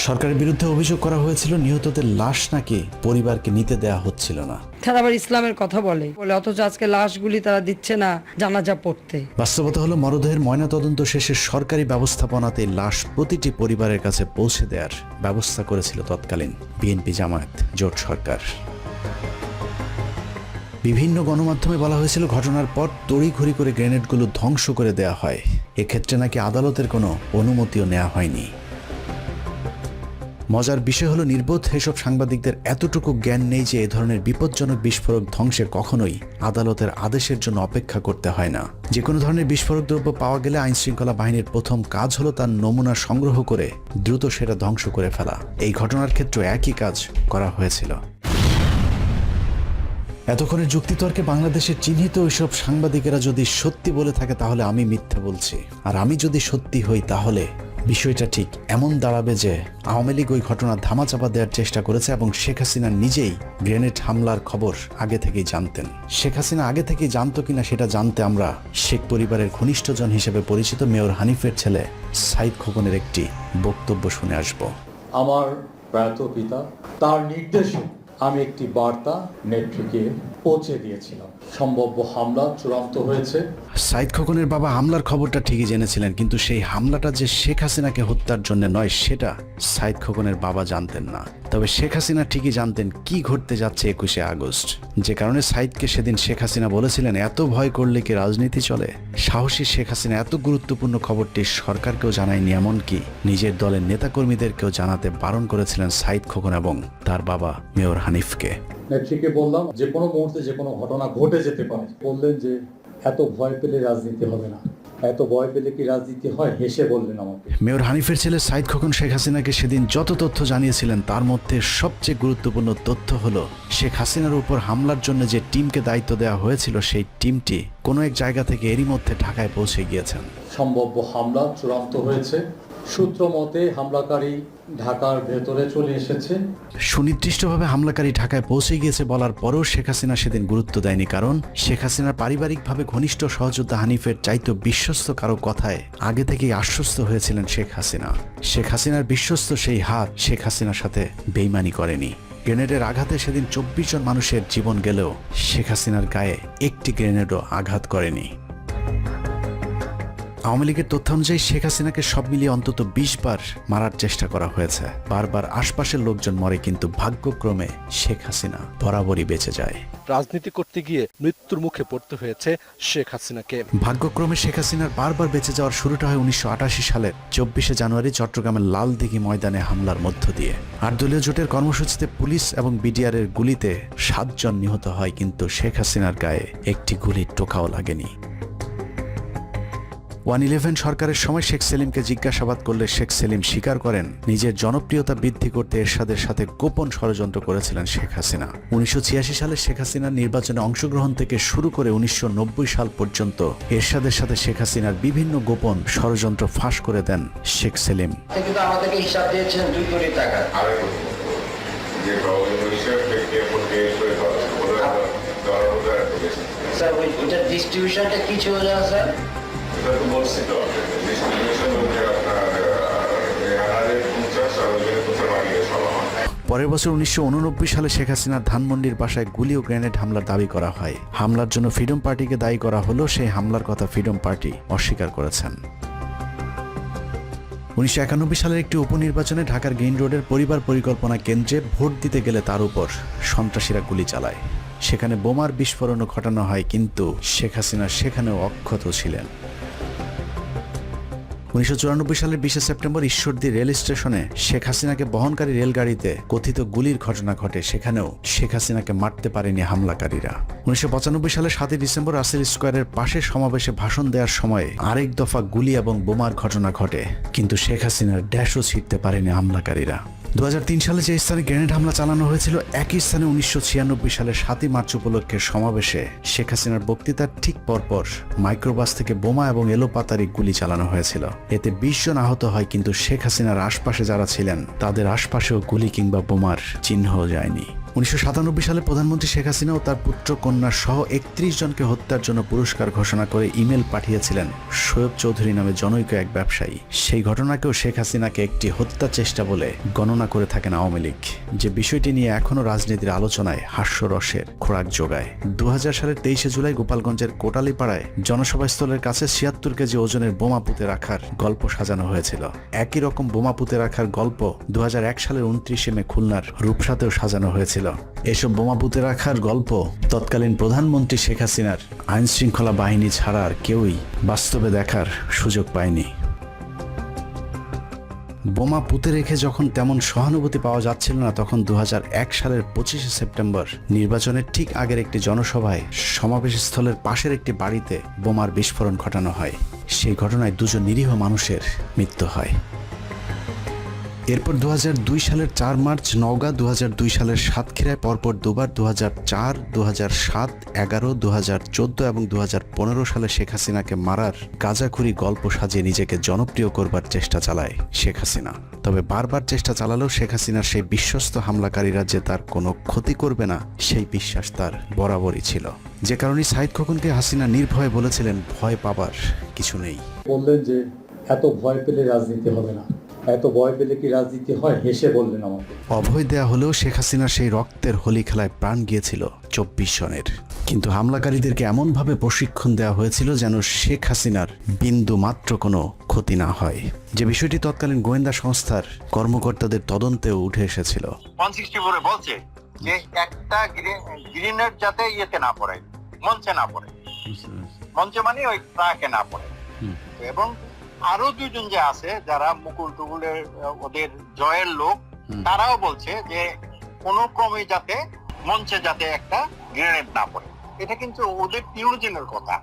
সরকারের বিরুদ্ধে অভিযোগ করা হয়েছিল নিহতদের লাশ নাকি পরিবারকে নিতে দেয়া হচ্ছিল না। তারা আবার ইসলামের কথা বলে অথচ আজকে লাশগুলি তারা দিচ্ছে না জানাজা পড়তে। বাস্তবতা হলো মরদেহের ময়নাতদন্ত শেষে সরকারি ব্যবস্থাপনাতে লাশ প্রতিটি পরিবারের কাছে পৌঁছে দেওয়ার ব্যবস্থা করেছিল তৎকালীন বিএনপি জামায়াত জোট সরকার। বিভিন্ন গণমাধ্যমে বলা হয়েছিল ঘটনার পর তড়িঘড়ি করে গ্রেনেডগুলো ধ্বংস করে দেয়া হয়। এক্ষেত্রে নাকি আদালতের কোনো অনুমতিও নেওয়া হয়নি। মজার বিষয় হলো নির্বোধ এসব সাংবাদিকদের এতটুকু জ্ঞান নেই যে এ ধরনের বিপজ্জনক বিস্ফোরক ধ্বংসে কখনোই আদালতের আদেশের জন্য অপেক্ষা করতে হয় না। যে কোনো ধরনের বিস্ফোরক দ্রব্য পাওয়া গেলে আইনশৃঙ্খলা বাহিনীর প্রথম কাজ হলো তার নমুনা সংগ্রহ করে দ্রুত সেটা ধ্বংস করে ফেলা। এই ঘটনার ক্ষেত্রে একই কাজ করা হয়েছিল। এতক্ষণের যুক্তিতর্কে বাংলাদেশের চিহ্নিত ওইসব সাংবাদিকেরা যদি সত্যি বলে থাকে তাহলে আমি মিথ্যা বলছি, আর আমি যদি সত্যি হই তাহলে বিষয়টা ঠিক এমন দাঁড়াবে যে আওয়ামী লীগ ওই ঘটনা ধামাচাপা দেওয়ার চেষ্টা করেছে এবং শেখ হাসিনা নিজেই গ্রেনেড হামলার খবর আগে থেকেই জানতেন। শেখ হাসিনা আগে থেকেই জানতো কিনা সেটা জানতে আমরা শেখ পরিবারের ঘনিষ্ঠজন হিসেবে পরিচিত মেয়র হানিফের ছেলে সাইদ খোকনের একটি বক্তব্য শুনে আসব। আমার প্রয়াত পিতা তার নির্দেশে আমি একটি বার্তা নেত্রীকে পৌঁছে দিয়েছিলাম। সম্ভাব্য হামলা চূড়ান্ত হয়েছে। সাইদ খোকনের বাবা হামলার খবরটা ঠিকই জেনেছিলেন, কিন্তু সেই হামলাটা যে শেখ হাসিনাকে হত্যার জন্য নয় সেটা সাইদ খোকনের বাবা জানতেন না। তবে শেখ হাসিনা ঠিকই জানতেন কি ঘটতে যাচ্ছে 21 আগস্ট, যে কারণে সাইদকে সেদিন শেখ হাসিনা বলেছিলেন এত ভয় করলে কি রাজনীতি চলে। সাহসী শেখ হাসিনা এত গুরুত্বপূর্ণ খবরটি সরকারকেও জানায়নি, এমনকি নিজের দলের নেতাকর্মীদেরকেও জানাতে বারণ করেছিলেন সাইদ খোকন এবং তার বাবা মেয়র হানিফকে। নেত্রীকে বললাম যে কোনো মুহূর্তে যে কোনো ঘটনা ঘটে যেতে পারে। বললেন যে এত ভয় পেলে রাজনীতি হবে না। এত ভয় পেলে কি রাজনীতি হয়? হেসে বললেন আমাকে। মেয়র হানিফের ছেলে সাইদ খোকন শেখ হাসিনাকে সেদিন যত তথ্য জানিয়েছিলেন তার মধ্যে সবচেয়ে গুরুত্বপূর্ণ তথ্য হলো শেখ হাসিনার উপর হামলার জন্য যে টিমকে দায়িত্ব দেওয়া হয়েছিল সেই টিমটি কোনো এক জায়গা থেকে এরই মধ্যে ঢাকায় পৌঁছে গিয়েছেন। সম্ভাব্য হামলা চূড়ান্ত হয়েছে। সূত্র মতে হামলাকারী ঢাকার ভেতরে চলে এসেছে। সুনির্দিষ্টভাবে হামলাকারী ঢাকায় পৌঁছে গিয়েছে বলার পরেও শেখ হাসিনা সেদিন গুরুত্ব দেয়নি, কারণ শেখ হাসিনার পারিবারিকভাবে ঘনিষ্ঠ সহযোদ্ধা হানিফের চাইতে বিশ্বস্ত কারো কথায় আগে থেকেই আশ্বস্ত হয়েছিলেন শেখ হাসিনা। শেখ হাসিনার বিশ্বস্ত সেই হাত শেখ হাসিনার সাথে বেইমানি করেনি। গ্রেনেডের আঘাতে সেদিন 24 জন মানুষের জীবন গেলেও শেখ হাসিনার গায়ে একটি গ্রেনেডও আঘাত করেনি। আওয়ামী লীগের তথ্য অনুযায়ী শেখ হাসিনাকে সব মিলিয়ে অন্তত 20 বার মারার চেষ্টা করা হয়েছে। বারবার আশপাশের লোকজন মরে, কিন্তু ভাগ্যক্রমে শেখ হাসিনা বরাবরই বেঁচে যায়। রাজনীতি করতে গিয়ে মৃত্যুর মুখে পড়তে হয়েছে শেখ হাসিনাকে। ভাগ্যক্রমে শেখ হাসিনার বারবার বেঁচে যাওয়ার শুরুটা হয় 1988 সালের 24শে জানুয়ারি চট্টগ্রামের লালদিঘি ময়দানে হামলার মধ্য দিয়ে। 8 দলীয় জোটের কর্মসূচিতে পুলিশ এবং বিডিআরের গুলিতে 7 জন নিহত হয়, কিন্তু শেখ হাসিনার গায়ে একটি গুলির টোকাও লাগেনি। 111 সরকারের সময় শেখ সেলিমকে জিজ্ঞাসাবাদ করলে শেখ সেলিম স্বীকার করেন নিজের জনপ্রিয়তা বৃদ্ধি করতে এরশাদের সাথে গোপন ষড়যন্ত্র করেছিলেন শেখ হাসিনা। 1986 সালে শেখ হাসিনার নির্বাচনে অংশগ্রহণ থেকে শুরু করে 1990 সাল পর্যন্ত এরশাদের সাথে শেখ হাসিনার বিভিন্ন গোপন ষড়যন্ত্র ফাঁস করে দেন শেখ সেলিম। কিন্তু আমাদেরকে হিসাব দিয়েছেন 2 কোটি টাকা। স্যার ওইটার ডিস্ট্রিবিউশনটা কি ছিল জানা স্যার? এটা তো বলছি তো ডিস্ট্রিবিউশন হচ্ছে আপনার পরের বছর 1989 সালে শেখ হাসিনার ধানমন্ডির বাসায় গুলি ও গ্রেনেড হামলার দাবি করা হয়। হামলার জন্য ফ্রিডম পার্টিকে দায়ী করা হলো, সেই হামলার কথা ফ্রিডম পার্টি অস্বীকার করেছেন। 1991 সালের একটি উপনির্বাচনে ঢাকার গ্রিন রোডের পরিবার পরিকল্পনা কেন্দ্রে ভোট দিতে গেলে তার উপর সন্ত্রাসীরা গুলি চালায়। সেখানে বোমার বিস্ফোরণও ঘটানো হয়, কিন্তু শেখ হাসিনা সেখানেও অক্ষত ছিলেন। 1994 সালের 20 সেপ্টেম্বর ঈশ্বরদী রেল স্টেশনে শেখ হাসিনাকে বহনকারী রেলগাড়িতে কথিত গুলির ঘটনা ঘটে, সেখানেও শেখ হাসিনাকে মারতে পারেনি হামলাকারীরা। 1995 সালের 7 ডিসেম্বর রাসেল স্কোয়ারের পাশে সমাবেশে ভাষণ দেওয়ার সময় আরেক দফা গুলি এবং বোমার ঘটনা ঘটে, কিন্তু শেখ হাসিনার ড্যাশও ছিঁড়তে পারেনি হামলাকারীরা। 2003 সালে যে স্থানে গ্রেনেড হামলা চালানো হয়েছিল, একই স্থানে 1996 সালের 7 মার্চ উপলক্ষের সমাবেশে শেখ হাসিনার বক্তৃতার ঠিক পরপর মাইক্রোবাস থেকে বোমা এবং এলোপাতারি গুলি চালানো হয়েছিল। এতে 20 জন আহত হয়, কিন্তু শেখ হাসিনার আশপাশে যারা ছিলেন তাদের আশপাশেও গুলি কিংবা বোমার চিহ্নও যায়নি। 1997 সালে প্রধানমন্ত্রী শেখ হাসিনা ও তার পুত্র কন্যা সহ 31 জনকে হত্যার জন্য পুরস্কার ঘোষণা করে ইমেল পাঠিয়েছিলেন শোয়েব চৌধুরী নামে জনৈক এক ব্যবসায়ী। সেই ঘটনাকেও শেখ হাসিনাকে একটি হত্যা চেষ্টা বলে গণনা করে থাকেন আওয়ামী লীগ, যে বিষয়টি নিয়ে এখনও রাজনীতির আলোচনায় হাস্যরসের খোরাক যোগায়। 2000 সালের 23 জুলাই গোপালগঞ্জের কোটালীপাড়ায় জনসভাস্থলের কাছে 76 কেজি ওজনের বোমা পুঁতে রাখার গল্প সাজানো হয়েছিল। একই রকম বোমা পুঁতে রাখার গল্প 2001 সালের 29 মে খুলনার রূপসাতেও সাজানো হয়েছিল। এসব বোমা পুঁতে রাখার গল্প তৎকালীন প্রধানমন্ত্রী শেখ হাসিনার আইন শৃঙ্খলা বাহিনী ছাড়া আর কেউই বাস্তবে দেখার সুযোগ পায়নি। বোমা পুঁতে রেখে যখন তেমন সহানুভূতি পাওয়া যাচ্ছিল না, তখন 2001 সালের 25 সেপ্টেম্বর নির্বাচনের ঠিক আগের একটি জনসভায় সমাবেশ স্থলের পাশের একটি বাড়িতে বোমার বিস্ফোরণ ঘটানো হয়। সেই ঘটনায় 2 জন নিরীহ মানুষের মৃত্যু হয়। এরপর 2002 সালের 4 মার্চ নওগাঁ, 2002 সালের সাতক্ষীরায় পরপর দুবার 2004, 2007, 11, 2014 এবং 2015 সালে শেখ হাসিনাকে মারার গাঁজাখুরি গল্প সাজিয়ে নিজেকে জনপ্রিয় করবার চেষ্টা চালায় শেখ হাসিনা। তবে বারবার চেষ্টা চালালেও শেখ হাসিনার সেই বিশ্বস্ত হামলাকারীরা যে তার কোনো ক্ষতি করবে না, সেই বিশ্বাস তার বরাবরই ছিল। যে কারণে সাইদ খোকনকে হাসিনা নির্ভয়ে বলেছিলেন, ভয় পাবার কিছু নেই। বললেন যে এত ভয় পেলে রাজনীতি হবে না, এত ভয় পেলে কি রাজনীতি হয়, হেসে বললেন আমাকে। অভয় দেয়া হলেও শেখ হাসিনার সেই রক্তের হোলি খেলায় প্রাণ গিয়েছিল 24 জনের। কিন্তু হামলাকারীদেরকে এমনভাবে প্রশিক্ষণ দেওয়া হয়েছিল যেন শেখ হাসিনার বিন্দু মাত্র কোনো ক্ষতি না হয়, যে বিষয়টি তৎকালীন গোয়েন্দা সংস্থার কর্মকর্তাদের তদন্তেও উঠে এসেছিল। 164 বলছে যে একটা গ্রিনেড যাতে ইয়েতে না পড়ে, মঞ্চে না পড়ে, মঞ্চে মানে ওই ট্রাকে না পড়ে। এবং আরো 2 জন যে আছে যারা মুকুল টুকুলের ওদের জয়ের লোক, তারাও বলছে যে কোনো ক্রমে যাতে মঞ্চে যাতে একটা গ্রেনেড না পড়ে। এটা কিন্তু ওদের 3 জনের কথা।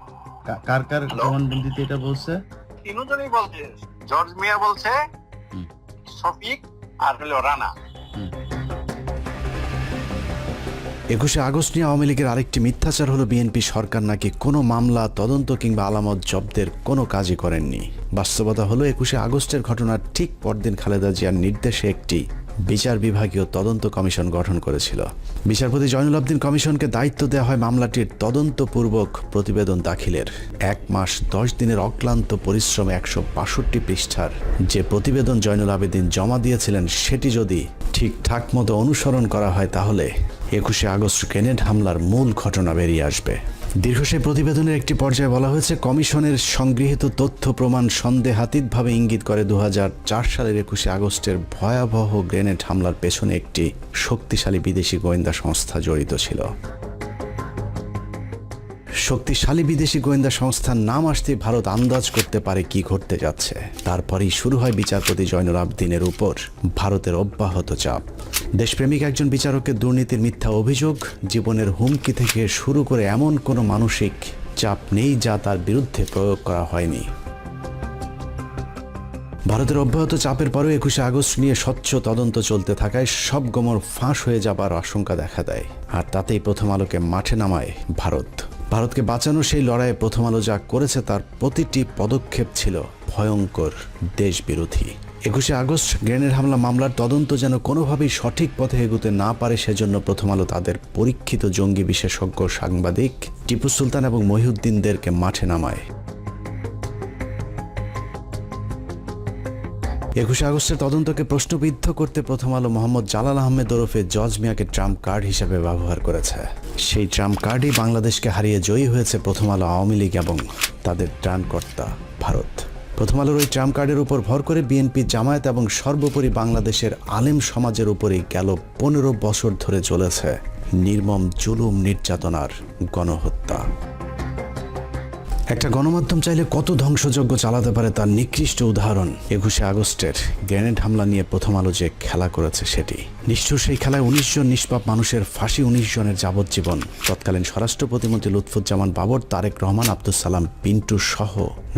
কার কার জবানবন্দিতে এটা বলছে? 3 জনই বলছে, জর্জ মিয়া বলছে, শফিক আর হলো রানা। 21 আগস্ট নিয়ে আওয়ামী লীগের আরেকটি মিথ্যাচার হলো বিএনপি সরকার নাকি কোনো মামলা, তদন্ত কিংবা আলামত জব্দের কোনো কাজই করেননি। বাস্তবতা হলো 21 আগস্টের ঘটনার ঠিক পরদিন খালেদা জিয়ার নির্দেশে একটি বিচার বিভাগীয় তদন্ত কমিশন গঠন করেছিল। বিচারপতি জয়নুল আবদিন কমিশনকে দায়িত্ব দেওয়া হয় মামলাটির তদন্তপূর্বক প্রতিবেদন দাখিলের। 1 মাস 10 দিনের অক্লান্ত পরিশ্রমে 162 পৃষ্ঠার যে প্রতিবেদন জয়নুল আবেদিন জমা দিয়েছিলেন, সেটি যদি ঠিকঠাক মতো অনুসরণ করা হয় তাহলে 21 আগস্ট গ্রেনেড হামলার মূল ঘটনা বেরিয়ে আসবে। দীর্ঘ সেই প্রতিবেদনের একটি পর্যায়ে বলা হয়েছে, কমিশনের সংগৃহীত তথ্য প্রমাণ সন্দেহাতীতভাবে ইঙ্গিত করে 2004 সালের 21 আগস্টের ভয়াবহ গ্রেনেড হামলার পেছনে একটি শক্তিশালী বিদেশি গোয়েন্দা সংস্থা জড়িত ছিল। শক্তিশালী বিদেশি গোয়েন্দা সংস্থার নাম আসতেই ভারত আন্দাজ করতে পারে কি ঘটতে যাচ্ছে। তারপরেই শুরু হয় বিচারপতি জয়নুল আবদিনের উপর ভারতের অব্যাহত চাপ। দেশপ্রেমিক একজন বিচারকের দুর্নীতির মিথ্যা অভিযোগ, জীবনের হুমকি থেকে শুরু করে এমন কোনো মানসিক চাপ নেই যা তার বিরুদ্ধে প্রয়োগ করা হয়নি। ভারতের অব্যাহত চাপের পরেও 21শে আগস্ট নিয়ে স্বচ্ছ তদন্ত চলতে থাকায় সব গোমর ফাঁস হয়ে যাবার আশঙ্কা দেখা দেয়, আর তাতেই প্রথম আলোকে মাঠে নামায় ভারতকে বাঁচানো সেই লড়াইয়ে প্রথম আলো যা করেছে তার প্রতিটি পদক্ষেপ ছিল ভয়ঙ্কর দেশবিরোধী। 21শে আগস্ট গ্রেনেড হামলা মামলার তদন্ত যেন কোনোভাবেই সঠিক পথে এগোতে না পারে সেজন্য প্রথম আলো তাদের পরীক্ষিত জঙ্গি বিশেষজ্ঞ সাংবাদিক টিপু সুলতান এবং মহিউদ্দিনদেরকে মাঠে নামায়। 21শে আগস্টের তদন্তকে প্রশ্নবিদ্ধ করতে প্রথম আলো মোহাম্মদ জালাল আহমেদ ওরফে জজ মিয়াকে ট্রাম্প কার্ড হিসেবে ব্যবহার করেছে। সেই ট্রাম্প কার্ডই বাংলাদেশকে হারিয়ে জয়ী হয়েছে প্রথম আলো, আওয়ামী লীগ এবং তাদের ত্রাণকর্তা ভারত। প্রথম আলোর ওই ট্রাম্প কার্ডের উপর ভর করে বিএনপি, জামায়াত এবং সর্বোপরি বাংলাদেশের আলেম সমাজের উপরই গেল 15 বছর ধরে চলেছে নির্মম জুলুম, নির্যাতনার গণহত্যা। একটা গণমাধ্যম চাইলে কত ধ্বংসযজ্ঞ চালাতে পারে তার নিকৃষ্ট উদাহরণ 21শে আগস্টের গ্রেনেড হামলা নিয়ে প্রথম আলো যে খেলা করেছে সেটি। নিষ্ঠুর সেই খেলায় 19 জন নিষ্পাপ মানুষের ফাঁসি, 19 জনের যাবজ্জীবন। তৎকালীন স্বরাষ্ট্র প্রতিমন্ত্রী লুৎফুজ্জামান বাবর, তারেক রহমান, আব্দুল সালাম পিন্টু সহ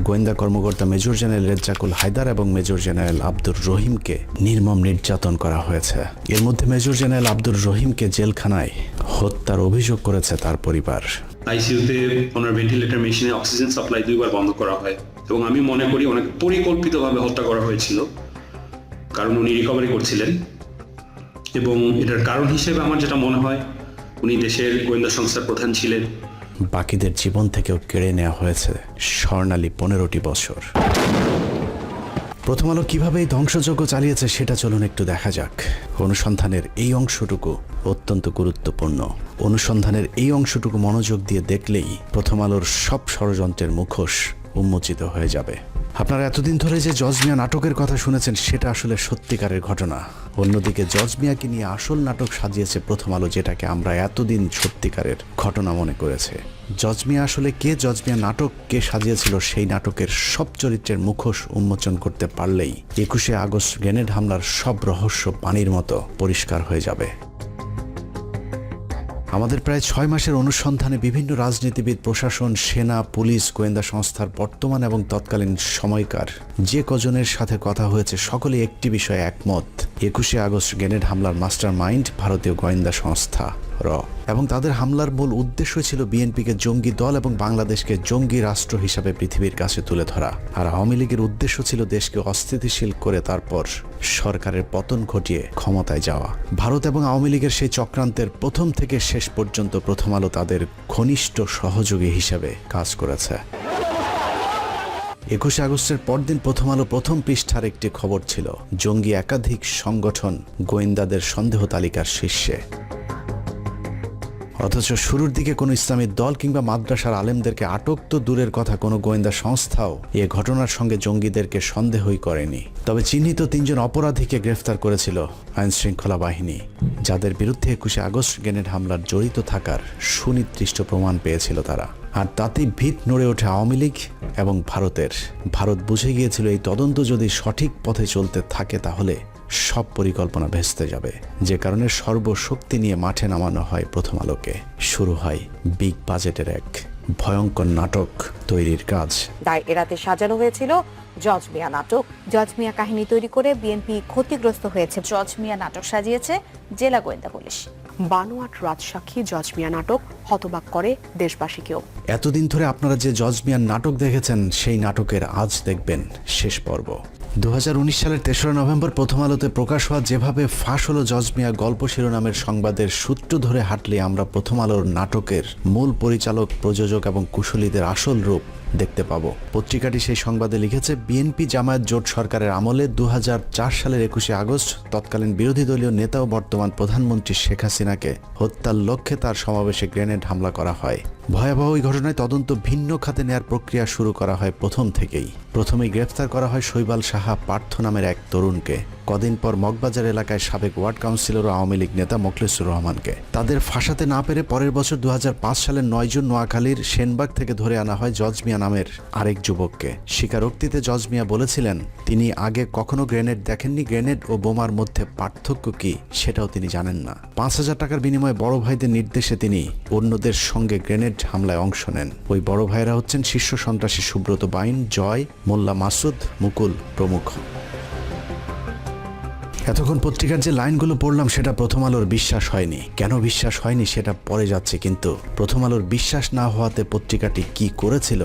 গোয়েন্দা কর্মকর্তা মেজর জেনারেল রেজ্জাকুল হায়দার এবং মেজর জেনারেল আব্দুর রহিমকে নির্মম নির্যাতন করা হয়েছে। এর মধ্যে মেজর জেনারেল আব্দুর রহিমকে জেলখানায় হত্যার অভিযোগ করেছে তার পরিবার। আইসিইউতে ওনার ভেন্টিলেটর মেশিনে অক্সিজেন সাপ্লাই 2 বার বন্ধ করা হয় এবং আমি মনে করি অনেক পরিকল্পিতভাবে হত্যা করা হয়েছিল, কারণ উনি রিকভারি করছিলেন। এবং এটার কারণ হিসেবে আমার যেটা মনে হয়, উনি দেশের গোয়েন্দা সংস্থার প্রধান ছিলেন। বাকিদের জীবন থেকেও কেড়ে নেওয়া হয়েছে স্বর্ণালী 15টি বছর। প্রথম আলো কিভাবে এই ধ্বংসযজ্ঞ চালিয়েছে সেটা চলুন একটু দেখা যাক। অনুসন্ধানের এই অংশটুকু অত্যন্ত গুরুত্বপূর্ণ। অনুসন্ধানের এই অংশটুকু মনোযোগ দিয়ে দেখলেই প্রথম আলোর সব ষড়যন্ত্রের মুখোশ উন্মোচিত হয়ে যাবে। আপনারা এতদিন ধরে যে জজ মিয়া নাটকের কথা শুনেছেন সেটা আসলে সত্যিকারের ঘটনা। অন্যদিকে জজ মিয়াকে নিয়ে আসল নাটক সাজিয়েছে প্রথম আলো, যেটাকে আমরা এতদিন সত্যিকারের ঘটনা মনে করেছে। জজ মিয়া আসলে কে, জজ মিয়া নাটক কে সাজিয়েছিল, সেই নাটকের সব চরিত্রের মুখোশ উন্মোচন করতে পারলেই 21শে আগস্ট গ্রেনেড হামলার সব রহস্য পানির মতো পরিষ্কার হয়ে যাবে। আমাদের প্রায় 6 মাসের অনুসন্ধানে বিভিন্ন রাজনীতিবিদ, প্রশাসন, সেনা, পুলিশ, গোয়েন্দা সংস্থার বর্তমান এবং তৎকালীন সময়কার যে কজনের সাথে কথা হয়েছে সকলে একটি বিষয়ে একমত, 21শে আগস্ট গ্রেনেড হামলার মাস্টার মাইন্ড ভারতীয় গোয়েন্দা সংস্থা র, এবং তাদের হামলার মূল উদ্দেশ্য ছিল বিএনপিকে জঙ্গি দল এবং বাংলাদেশকে জঙ্গি রাষ্ট্র হিসাবে পৃথিবীর কাছে তুলে ধরা। আর আওয়ামী লীগের উদ্দেশ্য ছিল দেশকে অস্থিতিশীল করে তারপর সরকারের পতন ঘটিয়ে ক্ষমতায় যাওয়া। ভারত এবং আওয়ামী লীগের সেই চক্রান্তের প্রথম থেকে শেষ পর্যন্ত প্রথম আলো তাদের ঘনিষ্ঠ সহযোগী হিসেবে কাজ করেছে। 21শে আগস্টের পরদিন প্রথম আলো প্রথম পৃষ্ঠার একটি খবর ছিল জঙ্গি একাধিক সংগঠন গোয়েন্দাদের সন্দেহ তালিকার শীর্ষে। অথচ শুরুর দিকে কোনো ইসলামী দল কিংবা মাদ্রাসার আলেমদেরকে আটক তো দূরের কথা, কোনো গোয়েন্দা সংস্থাও এ ঘটনার সঙ্গে জঙ্গিদেরকে সন্দেহই করেনি। তবে চিহ্নিত 3 জন অপরাধীকে গ্রেফতার করেছিল আইন শৃঙ্খলা বাহিনী, যাদের বিরুদ্ধে 21শে আগস্ট গ্রেনেড হামলার জড়িত থাকার সুনির্দিষ্ট প্রমাণ পেয়েছিল তারা। আর তাতেই ভিত নড়ে ওঠে আওয়ামী লীগ এবং ভারতের। ভারত বুঝে গিয়েছিল এই তদন্ত যদি সঠিক পথে চলতে থাকে তাহলে সব পরিকল্পনা ভেস্তে যাবে, যে কারণে সর্বশক্তি নিয়ে মাঠে নামানো হয় প্রথম আলোকে। শুরু হয় বিগ বাজেটের এক ভয়ঙ্কর নাটক তৈরির কাজ। দায় এড়াতে সাজানো হয়েছিল জজ মিয়া নাটক। জজ মিয়া কাহিনী তৈরি করে বিএনপি ক্ষতিগ্রস্ত হয়েছে। জজ মিয়া নাটক সাজিয়েছে জেলা গোয়েন্দা পুলিশ। বানোয়াট রাজসাক্ষী জজ মিয়া নাটক হতবাক করে দেশবাসীকেও। এতদিন ধরে আপনারা যে জজ মিয়ার নাটক দেখেছেন সেই নাটকের আজ দেখবেন শেষ পর্ব। 2019 সালের 3রা নভেম্বর প্রথম আলোতে প্রকাশ হওয়া যেভাবে ফাঁস হলো জজ মিয়া গল্প শিরোনামের সংবাদের সূত্র ধরে হাঁটলে আমরা প্রথম আলোর নাটকের মূল পরিচালক, প্রযোজক এবং কুশলীদের আসল রূপ দেখতে পাবো। পত্রিকাটি সেই সংবাদে লিখেছে, বিএনপি জামায়াত জোট সরকারের আমলে 2004 সালের 21শে আগস্ট তৎকালীন বিরোধী দলীয় নেতা ও বর্তমান প্রধানমন্ত্রী শেখ হাসিনাকে হত্যার লক্ষ্যে তার সমাবেশে গ্রেনেড হামলা করা হয়। ভয়াবহ এই ঘটনায় তদন্ত ভিন্ন খাতে নেয়ার প্রক্রিয়া শুরু করা হয় প্রথম থেকেই। প্রথমেই গ্রেফতার করা হয় শৈবাল সাহা পার্থ নামের এক তরুণকে। কদিন পর মগবাজার এলাকায় সাবেক ওয়ার্ড কাউন্সিলর ও আওয়ামী লীগ নেতা মোখলেসুর রহমানকে। তাদের ফাঁসাতে না পেরে পরের বছর 2005 সালের 9 জুন নোয়াখালীর সেনবাগ থেকে ধরে আনা হয় জজ মিয়া নামের আরেক যুবককে। স্বীকারোক্তিতে জজ মিয়া বলেছিলেন তিনি আগে কখনো গ্রেনেড দেখেননি, গ্রেনেড ও বোমার মধ্যে পার্থক্য কি সেটাও তিনি জানেন না। 5,000 টাকার বিনিময়ে বড় ভাইদের নির্দেশে তিনি অন্যদের সঙ্গে গ্রেনেড হামলায় অংশ নেন। ওই বড় ভাইরা হচ্ছেন শীর্ষ সন্ত্রাসী সুব্রত বাইন, জয়, মোল্লা মাসুদ, মুকুল প্রমুখ। এতক্ষণ পত্রিকার যে লাইনগুলো পড়লাম সেটা প্রথম আলোর বিশ্বাস হয়নি। কেন বিশ্বাস হয়নি সেটা পরে যাচ্ছে, কিন্তু প্রথম আলোর বিশ্বাস না হওয়াতে পত্রিকাটি কি করেছিল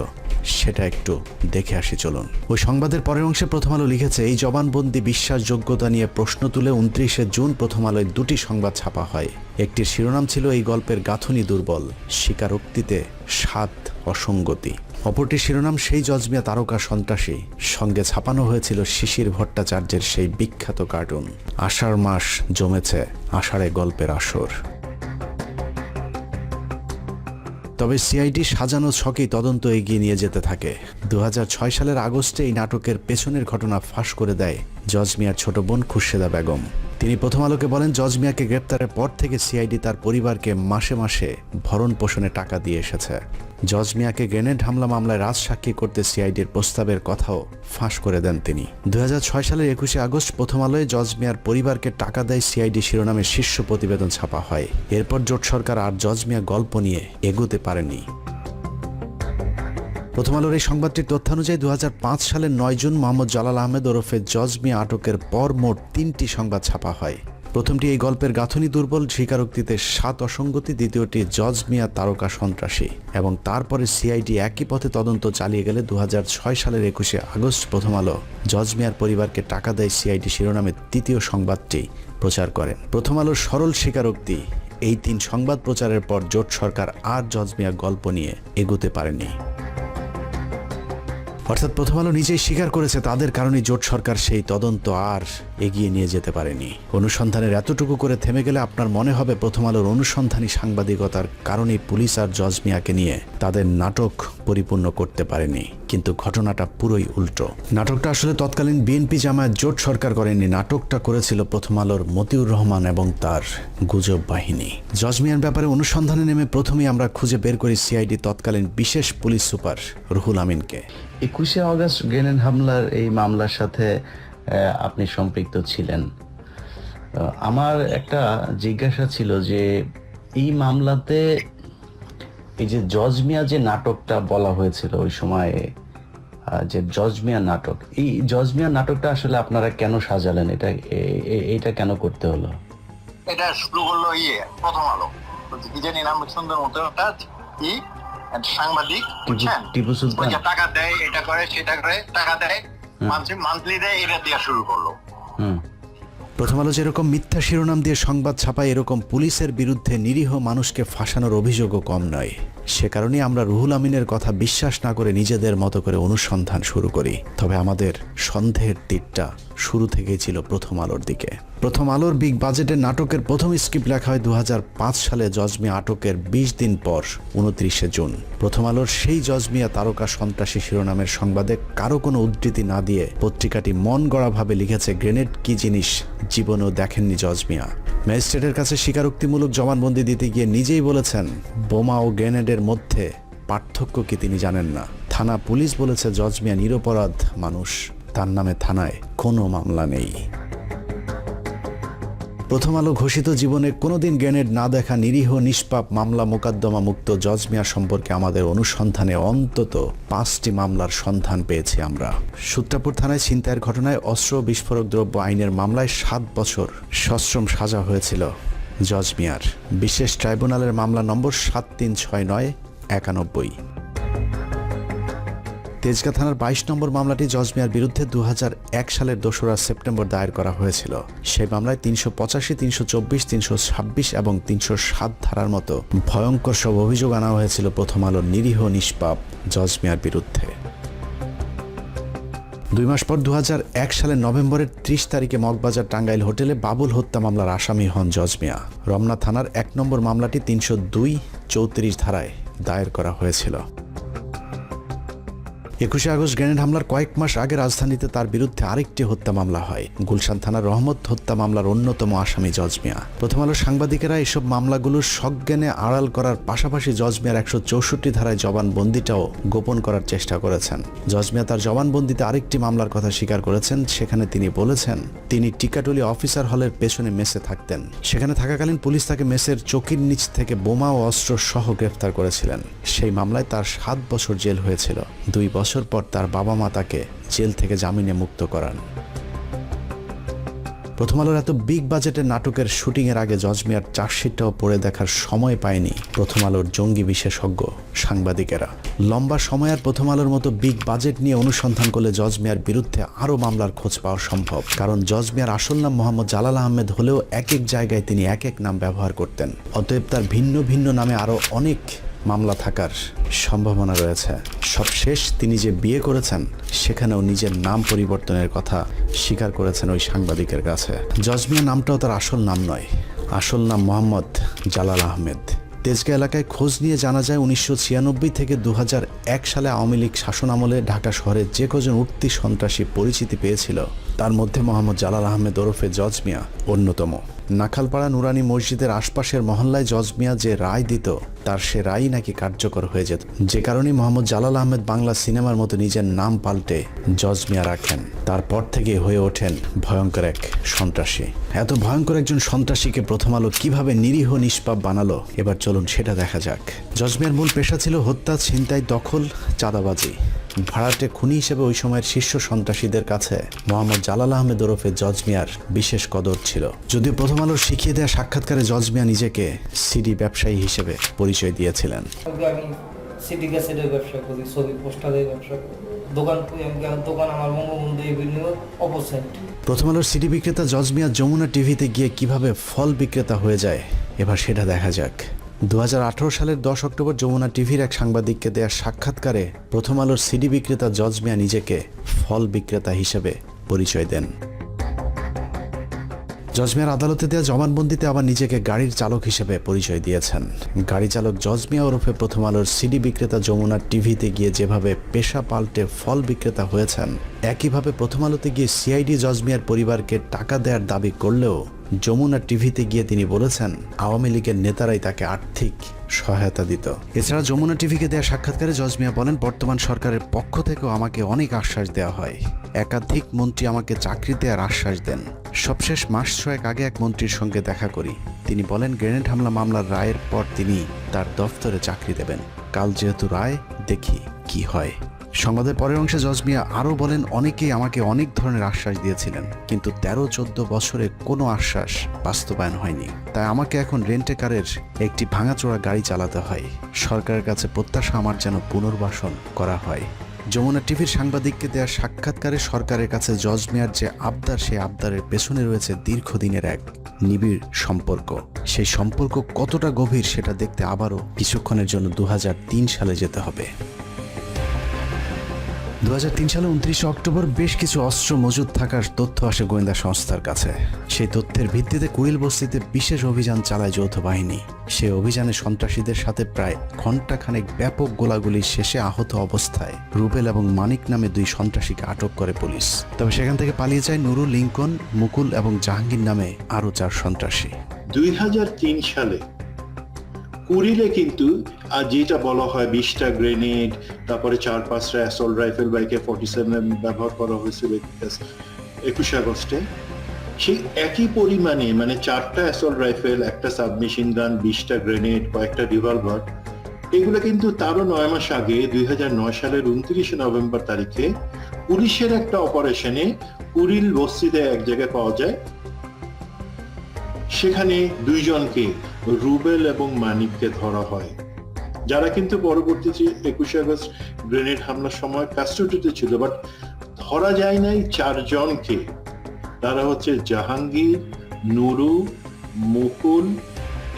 সেটা একটু দেখে আসি চলুন। ওই সংবাদের পরের অংশে প্রথম আলো লিখেছে, এই জবানবন্দি বিশ্বাসযোগ্যতা নিয়ে প্রশ্ন তুলে 29শে জুন প্রথম আলোয় দুটি সংবাদ ছাপা হয়। একটির শিরোনাম ছিল এই গল্পের গাঁথুনি দুর্বল, স্বীকারোক্তিতে স্বাদ অসঙ্গতি। অপরটি শিরোনাম সেই জজ মিয়া তারকা সন্ত্রাসী। সঙ্গে ছাপানো হয়েছিল শিশির ভট্টাচার্যের সেই বিখ্যাত কার্টুন আষাঢ় মাস জমেছে আষাঢ়ে গল্পের আসর। তবে সিআইডি সাজানো ছকেই তদন্ত এগিয়ে নিয়ে যেতে থাকে। 2006 সালের আগস্টে এই নাটকের পেছনের ঘটনা ফাঁস করে দেয় জজ মিয়ার ছোট বোন খুরশেদা বেগম। তিনি প্রথম আলোকে বলেন, জজ মিয়াকে গ্রেপ্তারের পর থেকে সিআইডি তার পরিবারকে মাসে মাসে ভরণ পোষণে টাকা দিয়ে এসেছে। জজ মিয়াকে গ্রেনেড হামলা মামলায় রাজসাক্ষী করতে সিআইডির প্রস্তাবের কথাও ফাঁস করে দেন তিনি। 2006 সালের 21শে আগস্ট প্রথম আলোয় জজ মিয়ার পরিবারকে টাকা দেয় সিআইডি শিরোনামে শীর্ষ প্রতিবেদন ছাপা হয়। এরপর জোট সরকার আর জজ মিয়া গল্প নিয়ে এগোতে পারেনি। প্রথম আলোর এই সংবাদটির তথ্যানুযায়ী 2005 সালের 9 জুন মোহাম্মদ জালাল আহমেদ ওরফে জজ মিয়া আটকের পর মোট 3টি সংবাদ ছাপা হয়। প্রথমটি এই গল্পের গাঁথুনি দুর্বল, স্বীকারোক্তিতে 7 অসঙ্গতি। দ্বিতীয়টি জজ মিয়া তারকা সন্ত্রাসী। এবং তারপরে সিআইডি একই পথে তদন্ত চালিয়ে গেলে 2006 সালের 21শে আগস্ট প্রথম আলো জজ মিয়ার পরিবারকে টাকা দেয় সিআইডি শিরোনামে তৃতীয় সংবাদটি প্রচার করেন। প্রথম আলোর সরল স্বীকারোক্তি, এই 3 সংবাদ প্রচারের পর জোট সরকার আর জজ মিয়া গল্প নিয়ে এগোতে পারেনি। অর্থাৎ প্রথম আলো নিজেই স্বীকার করেছে তাদের কারণেই জোট সরকার সেই তদন্ত আর এগিয়ে নিয়ে যেতে পারেনি। অনুসন্ধানের এতটুকু করে থেমে গেলে আপনার মনে হবে প্রথম আলোর অনুসন্ধানী সাংবাদিকতার কারণেই পুলিশ আর জজ মিয়াকে নিয়ে তাদের নাটক পরিপূর্ণ করতে পারেনি। কিন্তু ঘটনাটা পুরোই উল্টো। নাটকটা আসলে তৎকালীন বিএনপি জামায়াত জোট সরকার করেনি, নাটকটা করেছিল প্রথম আলোর মতিউর রহমান এবং তার গুজব বাহিনী। জজ মিয়ার ব্যাপারে অনুসন্ধানে নেমে প্রথমেই আমরা খুঁজে বের করি সিআইডি তৎকালীন বিশেষ পুলিশ সুপার রুহুল আমিনকে। 21শে আগস্ট গ্রেনেড হামলার এই মামলার সাথে আপনি সম্পৃক্ত ছিলেন। আমার একটা জিজ্ঞাসা ছিল যে এই মামলাতে এই যে জজ মিয়া যে নাটকটা বলা হয়েছিল ওই সময়ে, যে জজ মিয়া নাটক, এই জজ মিয়া নাটকটা আসলে আপনারা কেন সাজালেন? এটা কেন করতে হলো? এটা শুরু করলো প্রথম আলো, কি জানি নাম, সুন্দর মতো একটা সাংবাদিক, বুঝছেন, টিপু সুলতান, টাকা দেয়, এটা করে সেটা করে, টাকা দেয়, মান্থলি দেয়, এটা দিয়ে শুরু করলো। প্রথম আলো যেরকম মিথ্যা শিরোনাম দিয়ে সংবাদ ছাপায়, এরকম পুলিশের বিরুদ্ধে নিরীহ মানুষকে ফাঁসানোর অভিযোগও কম নয়। সে কারণেই আমরা রুহুল আমিনের কথা বিশ্বাস না করে নিজেদের মতো করে অনুসন্ধান শুরু করি। তবে আমাদের সন্দেহের তীরটা শুরু থেকেই ছিল প্রথম আলোর দিকে। প্রথম আলোর বিগ বাজেটের নাটকের প্রথম স্ক্রিপ্ট লেখা হয় 2005 সালে জজ মিয়া আটকের 20 দিন পর 29শে জুন। প্রথম আলোর সেই জজ মিয়া তারকা সন্ত্রাসী শিরোনামের সংবাদে কারো কোনো উদ্ধৃতি না দিয়ে পত্রিকাটি মন গড়াভাবে লিখেছে, গ্রেনেড কি জিনিস জীবনেও দেখেননি জজ মিয়া। ম্যাজিস্ট্রেটের কাছে স্বীকারোক্তিমূলক জবানবন্দি দিতে গিয়ে নিজেই বলেছেন, বোমা ও গ্রেনেডের মধ্যে পার্থক্য কি তিনি জানেন না। থানা পুলিশ বলেছে জজ মিয়া নিরপরাধ মানুষ, তার নামে থানায় কোনো মামলা নেই। প্রথম আলো ঘোষিত জীবনে কোনোদিন গ্রেনেড না দেখা নিরীহ নিষ্পাপ মামলা মোকদ্দমা মুক্ত জজ মিয়া সম্পর্কে আমাদের অনুসন্ধানে অন্তত 5টি মামলার সন্ধান পেয়েছি আমরা। সূত্রাপুর থানায় ছিনতাইয়ের ঘটনায় অস্ত্র বিস্ফোরক দ্রব্য আইনের মামলায় 7 বছর সশ্রম সাজা হয়েছিল জজ মিয়ার। বিশেষ ট্রাইব্যুনালের মামলা নম্বর 736991। তেজগাঁ থানার 22 নম্বর মামলাটি জজ মিয়ার বিরুদ্ধে 2001 সালের 2রা সেপ্টেম্বর দায়ের করা হয়েছিল। সেই মামলায় 385, 324, 326 এবং 307 ধারার মতো ভয়ঙ্কর সব অভিযোগ আনা হয়েছিল প্রথম আলোর নিরীহ নিষ্পাপ জজ মিয়ার বিরুদ্ধে। 2 মাস পর 2001 সালের নভেম্বরের 30 তারিখে মগবাজার টাঙ্গাইল হোটেলে বাবুল হত্যা মামলার আসামি হন জজ মিয়া। রমনা থানার 1 নম্বর মামলাটি 302, 34 ধারায় দায়ের করা হয়েছিল। 21শে আগস্ট গ্রেনেড হামলার কয়েক মাস আগে রাজধানীতে তার বিরুদ্ধে আরেকটি হত্যা মামলা হয়। গুলশান থানার রহমত হত্যা মামলার অন্যতম আসামি জজ মিয়া। প্রথম আলো সাংবাদিকেরা এসব মামলাগুলোর সজ্ঞানে আড়াল করার পাশাপাশি জজ মিয়ার 164 ধারায় জবানবন্দিটাও গোপন করার চেষ্টা করেছেন। জজ মিয়া তার জবানবন্দিতে আরেকটি মামলার কথা স্বীকার করেছেন। সেখানে তিনি বলেছেন, তিনি টিকাটুলি অফিসার হলের পেছনে মেসে থাকতেন। সেখানে থাকাকালীন পুলিশ তাকে মেসের চৌকির নিচ থেকে বোমা ও অস্ত্র সহ গ্রেফতার করেছিলেন। সেই মামলায় তার 7 বছর জেল হয়েছিল। 2 বছর পর তার বাবা মা তাকে জেল থেকে জামিনে মুক্ত করান। প্রথম আলোর এত বিগ বাজেটের নাটকের শুটিং এর আগে জজ মিয়ার চার্জশিটটাও পড়ে দেখার সময় পায়নি প্রথম আলোর জঙ্গি বিশেষজ্ঞ সাংবাদিকেরা। লম্বা সময় আর প্রথম আলোর মতো বিগ বাজেট নিয়ে অনুসন্ধান করলে জজ মিয়ার বিরুদ্ধে আরও মামলার খোঁজ পাওয়া সম্ভব। কারণ জজ মিয়ার আসল নাম মোহাম্মদ জালাল আহমেদ হলেও এক এক জায়গায় তিনি এক এক নাম ব্যবহার করতেন। অতএব তার ভিন্ন ভিন্ন নামে আরও অনেক মামলা থাকার সম্ভাবনা রয়েছে। সবশেষ তিনি যে বিয়ে করেছেন সেখানেও নিজের নাম পরিবর্তনের কথা স্বীকার করেছেন ওই সাংবাদিকের কাছে। জজ মিয়া নামটাও তার আসল নাম নয়, আসল নাম মোহাম্মদ জালাল আহমেদ। তেজগাঁ এলাকায় খোঁজ নিয়ে জানা যায় 1996 থেকে 2001 সালে আওয়ামী লীগ শাসন আমলে ঢাকা শহরে যে কজন উঠতি সন্ত্রাসী পরিচিতি পেয়েছিল তার মধ্যে মোহাম্মদ জালাল আহমেদ ওরফে জজ মিয়া অন্যতম। নাখালপাড়া নুরানি মসজিদের আশপাশের মহল্লায় জজ মিয়া যে রায় দিত তার সে রায় নাকি কার্যকর হয়ে যেত, যে কারণে মোহাম্মদ জালাল আহমেদ বাংলা সিনেমার মতো নিজের নাম পাল্টে জজ মিয়া রাখেন। তারপর থেকে হয়ে ওঠেন ভয়ঙ্কর এক সন্ত্রাসী। এত ভয়ঙ্কর একজন সন্ত্রাসীকে প্রথম আলো কিভাবে নিরীহ নিষ্পাপ বানালো এবার চলুন সেটা দেখা যাক। জজ মিয়ার মূল পেশা ছিল হত্যা, ছিনতাই, দখল, চাঁদাবাজি। ভাড়াটে খুনি হিসেবে ওই সময়ের শীর্ষ সন্ত্রাসীদের কাছে মোহাম্মদ জালাল আহমেদ ওরফে জজ মিয়ার বিশেষ কদর ছিল। যদিও প্রথম আলোর শিখিয়ে দেওয়া সাক্ষাৎকারে জজ মিয়া নিজেকে সিডি ব্যবসায়ী হিসেবে পরিচয় দিয়েছিলেন। আমি সিটি ক্যাসেটের ব্যবসা করি, ছবি পোস্টারের ব্যবসা করি, দোকান আমার বঙ্গবন্ধু এভিনিউ অপোজিট। প্রথম আলোর সিডি বিক্রেতা জজ মিয়া যমুনা টিভিতে গিয়ে কিভাবে ফল বিক্রেতা হয়ে যায় এবার সেটা দেখা যাক। 2018 সালের 10 অক্টোবর যমুনা টিভির এক সাংবাদিককে দেয়া সাক্ষাৎকারে প্রথম আলোর সিডি বিক্রেতা জজ মিয়া নিজেকে ফল বিক্রেতা হিসেবে পরিচয় দেন। জজ মিয়ার আদালতে দেওয়া জবানবন্দিতে আবার নিজেকে গাড়ির চালক হিসেবে পরিচয় দিয়েছেন। গাড়ি চালক জজ মিয়া ওরফে প্রথম আলোর সিডি বিক্রেতা যমুনা টিভিতে গিয়ে যেভাবে পেশা পাল্টে ফল বিক্রেতা হয়েছেন, একইভাবে প্রথম আলোতে গিয়ে সিআইডি জজ মিয়ার পরিবারকে টাকা দেওয়ার দাবি করলেও যমুনা টিভিতে গিয়ে তিনি বলেছেন আওয়ামী লীগের নেতারাই তাকে আর্থিক সহায়তা দিত। এছাড়া যমুনা টিভিকে দেওয়া সাক্ষাৎকারে জজ মিয়া বলেন, বর্তমান সরকারের পক্ষ থেকেও আমাকে অনেক আশ্বাস দেওয়া হয়। একাধিক মন্ত্রী আমাকে চাকরি দেওয়ার আশ্বাস দেন। সবশেষ মাস 6 আগে এক মন্ত্রীর সঙ্গে দেখা করি। তিনি বলেন গ্রেনেড হামলা মামলার রায়ের পর তিনি তার দফতরে চাকরি দেবেন। কাল যেহেতু রায়, দেখি কি হয়। সংবাদের পরের অংশে জজ মিয়া আরও বলেন, অনেকেই আমাকে অনেক ধরনের আশ্বাস দিয়েছিলেন, কিন্তু 13-14 বছরে কোনো আশ্বাস বাস্তবায়ন হয়নি। তাই আমাকে এখন রেন্টে কারের একটি ভাঙাচোরা গাড়ি চালাতে হয়। সরকারের কাছে প্রত্যাশা আমার যেন পুনর্বাসন করা হয়। যমুনা টিভির সাংবাদিককে দেওয়া সাক্ষাৎকারে সরকারের কাছে জজ মিয়ার যে আবদার, সেই আবদারের পেছনে রয়েছে দীর্ঘদিনের এক নিবিড় সম্পর্ক। সেই সম্পর্ক কতটা গভীর সেটা দেখতে আবারও কিছুক্ষণের জন্য 2003 সালে যেতে হবে। 2003 সালে 29 অক্টোবর বেশ কিছু অস্ত্র মজুদ থাকার তথ্য আসে গোয়েন্দা সংস্থার কাছে। সেই তথ্যের ভিত্তিতে কুইল বস্তিতে বিশেষ অভিযান চালায় যৌথ বাহিনী। সেই অভিযানে সন্ত্রাসীদের সাথে প্রায় ঘণ্টাখানেক ব্যাপক গোলাগুলি শেষে আহত অবস্থায় রুবেল এবং মানিক নামে 2 সন্ত্রাসীকে আটক করে পুলিশ। তবে সেখান থেকে পালিয়ে যায় নুরুল, লিঙ্কন, মুকুল এবং জাহাঙ্গীর নামে আরও 4 সন্ত্রাসী। 2003 সালে কুড়িলে কিন্তু আর যেটা বলা হয় 20টা গ্রেনেড, তারপরে 4-5টা অ্যাসল্ট রাইফেল বা AK-47 ব্যবহার করা হয়েছিল 21 আগস্টে, সেই একই পরিমাণে মানে 4টা অ্যাসল্ট রাইফেল, একটা সাবমেশিন গান, 20টা গ্রেনেড, কয়েকটা রিভলভার, এগুলো কিন্তু তারও 9 মাস আগে 2009 সালের 29 নভেম্বর তারিখে পুলিশের একটা অপারেশনে কুড়িল বস্তিতে এক জায়গায় পাওয়া যায়। সেখানে 2 জনকে, রুবেল এবং মানিককে ধরা হয়, যারা কিন্তু পরবর্তীতে 21 আগস্ট গ্রেনেড হামলার সময় কাস্টডিতে ছিল, বাট ধরা যায় নাই 4 জনকে। তারা হচ্ছে জাহাঙ্গীর, নুরু, মুকুল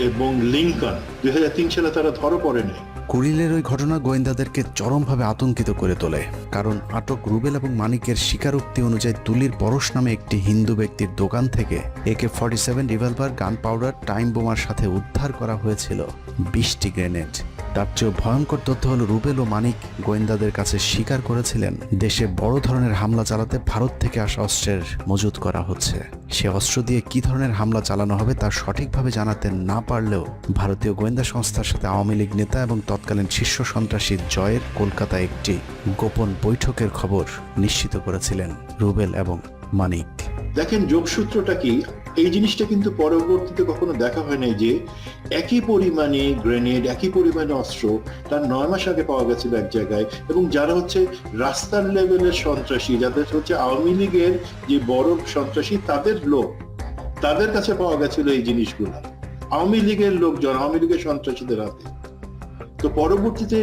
এবং লিঙ্কন। 2003 সালে তারা ধরা পড়ে নাই। কুড়িলের ওই ঘটনা গোয়েন্দাদেরকে চরমভাবে আতঙ্কিত করে তোলে। কারণ আটক রুবেল এবং মানিকের স্বীকারোক্তি অনুযায়ী তুলির পরশ নামে একটি হিন্দু ব্যক্তির দোকান থেকে AK-47 রিভলভার, গান পাউডার, টাইম বোমার সাথে উদ্ধার করা হয়েছিল 20টি গ্রেনেড। তার চেয়েও ভয়ঙ্কর তথ্য হলো রুবেল ও মানিক গোয়েন্দাদের কাছে স্বীকার করেছিলেন দেশে বড় ধরনের হামলা চালাতে ভারত থেকে আসা অস্ত্রের মজুত করা হচ্ছে। সে অস্ত্র দিয়ে কি ধরনের হামলা চালানো হবে তা সঠিকভাবে জানাতে না পারলেও ভারতীয় গোয়েন্দা সংস্থার সাথে আওয়ামী লীগ নেতা এবং তৎকালীন শীর্ষ সন্ত্রাসী জয়ের কলকাতায় একটি গোপন বৈঠকের খবর নিশ্চিত করেছিলেন রুবেল এবং মানিক। দেখেন যোগসূত্রটা কি, এই জিনিসটা কিন্তু পরবর্তীতে কখনো দেখা হয় নাই যে একই পরিমাণে গ্রেনেড, একই পরিমাণে অস্ত্র তার 9 মাস আগে পাওয়া গেছিল এক জায়গায়, এবং যারা হচ্ছে রাস্তার লেভেলের সন্ত্রাসী, যাদের হচ্ছে আওয়ামী লীগের যে বড় সন্ত্রাসী, তাদের লোক তাদের কাছে পাওয়া গেছিল এই জিনিসগুলো আওয়ামী লীগের লোকজন, আওয়ামী লীগের সন্ত্রাসীদের হাতে। তো পরবর্তীতে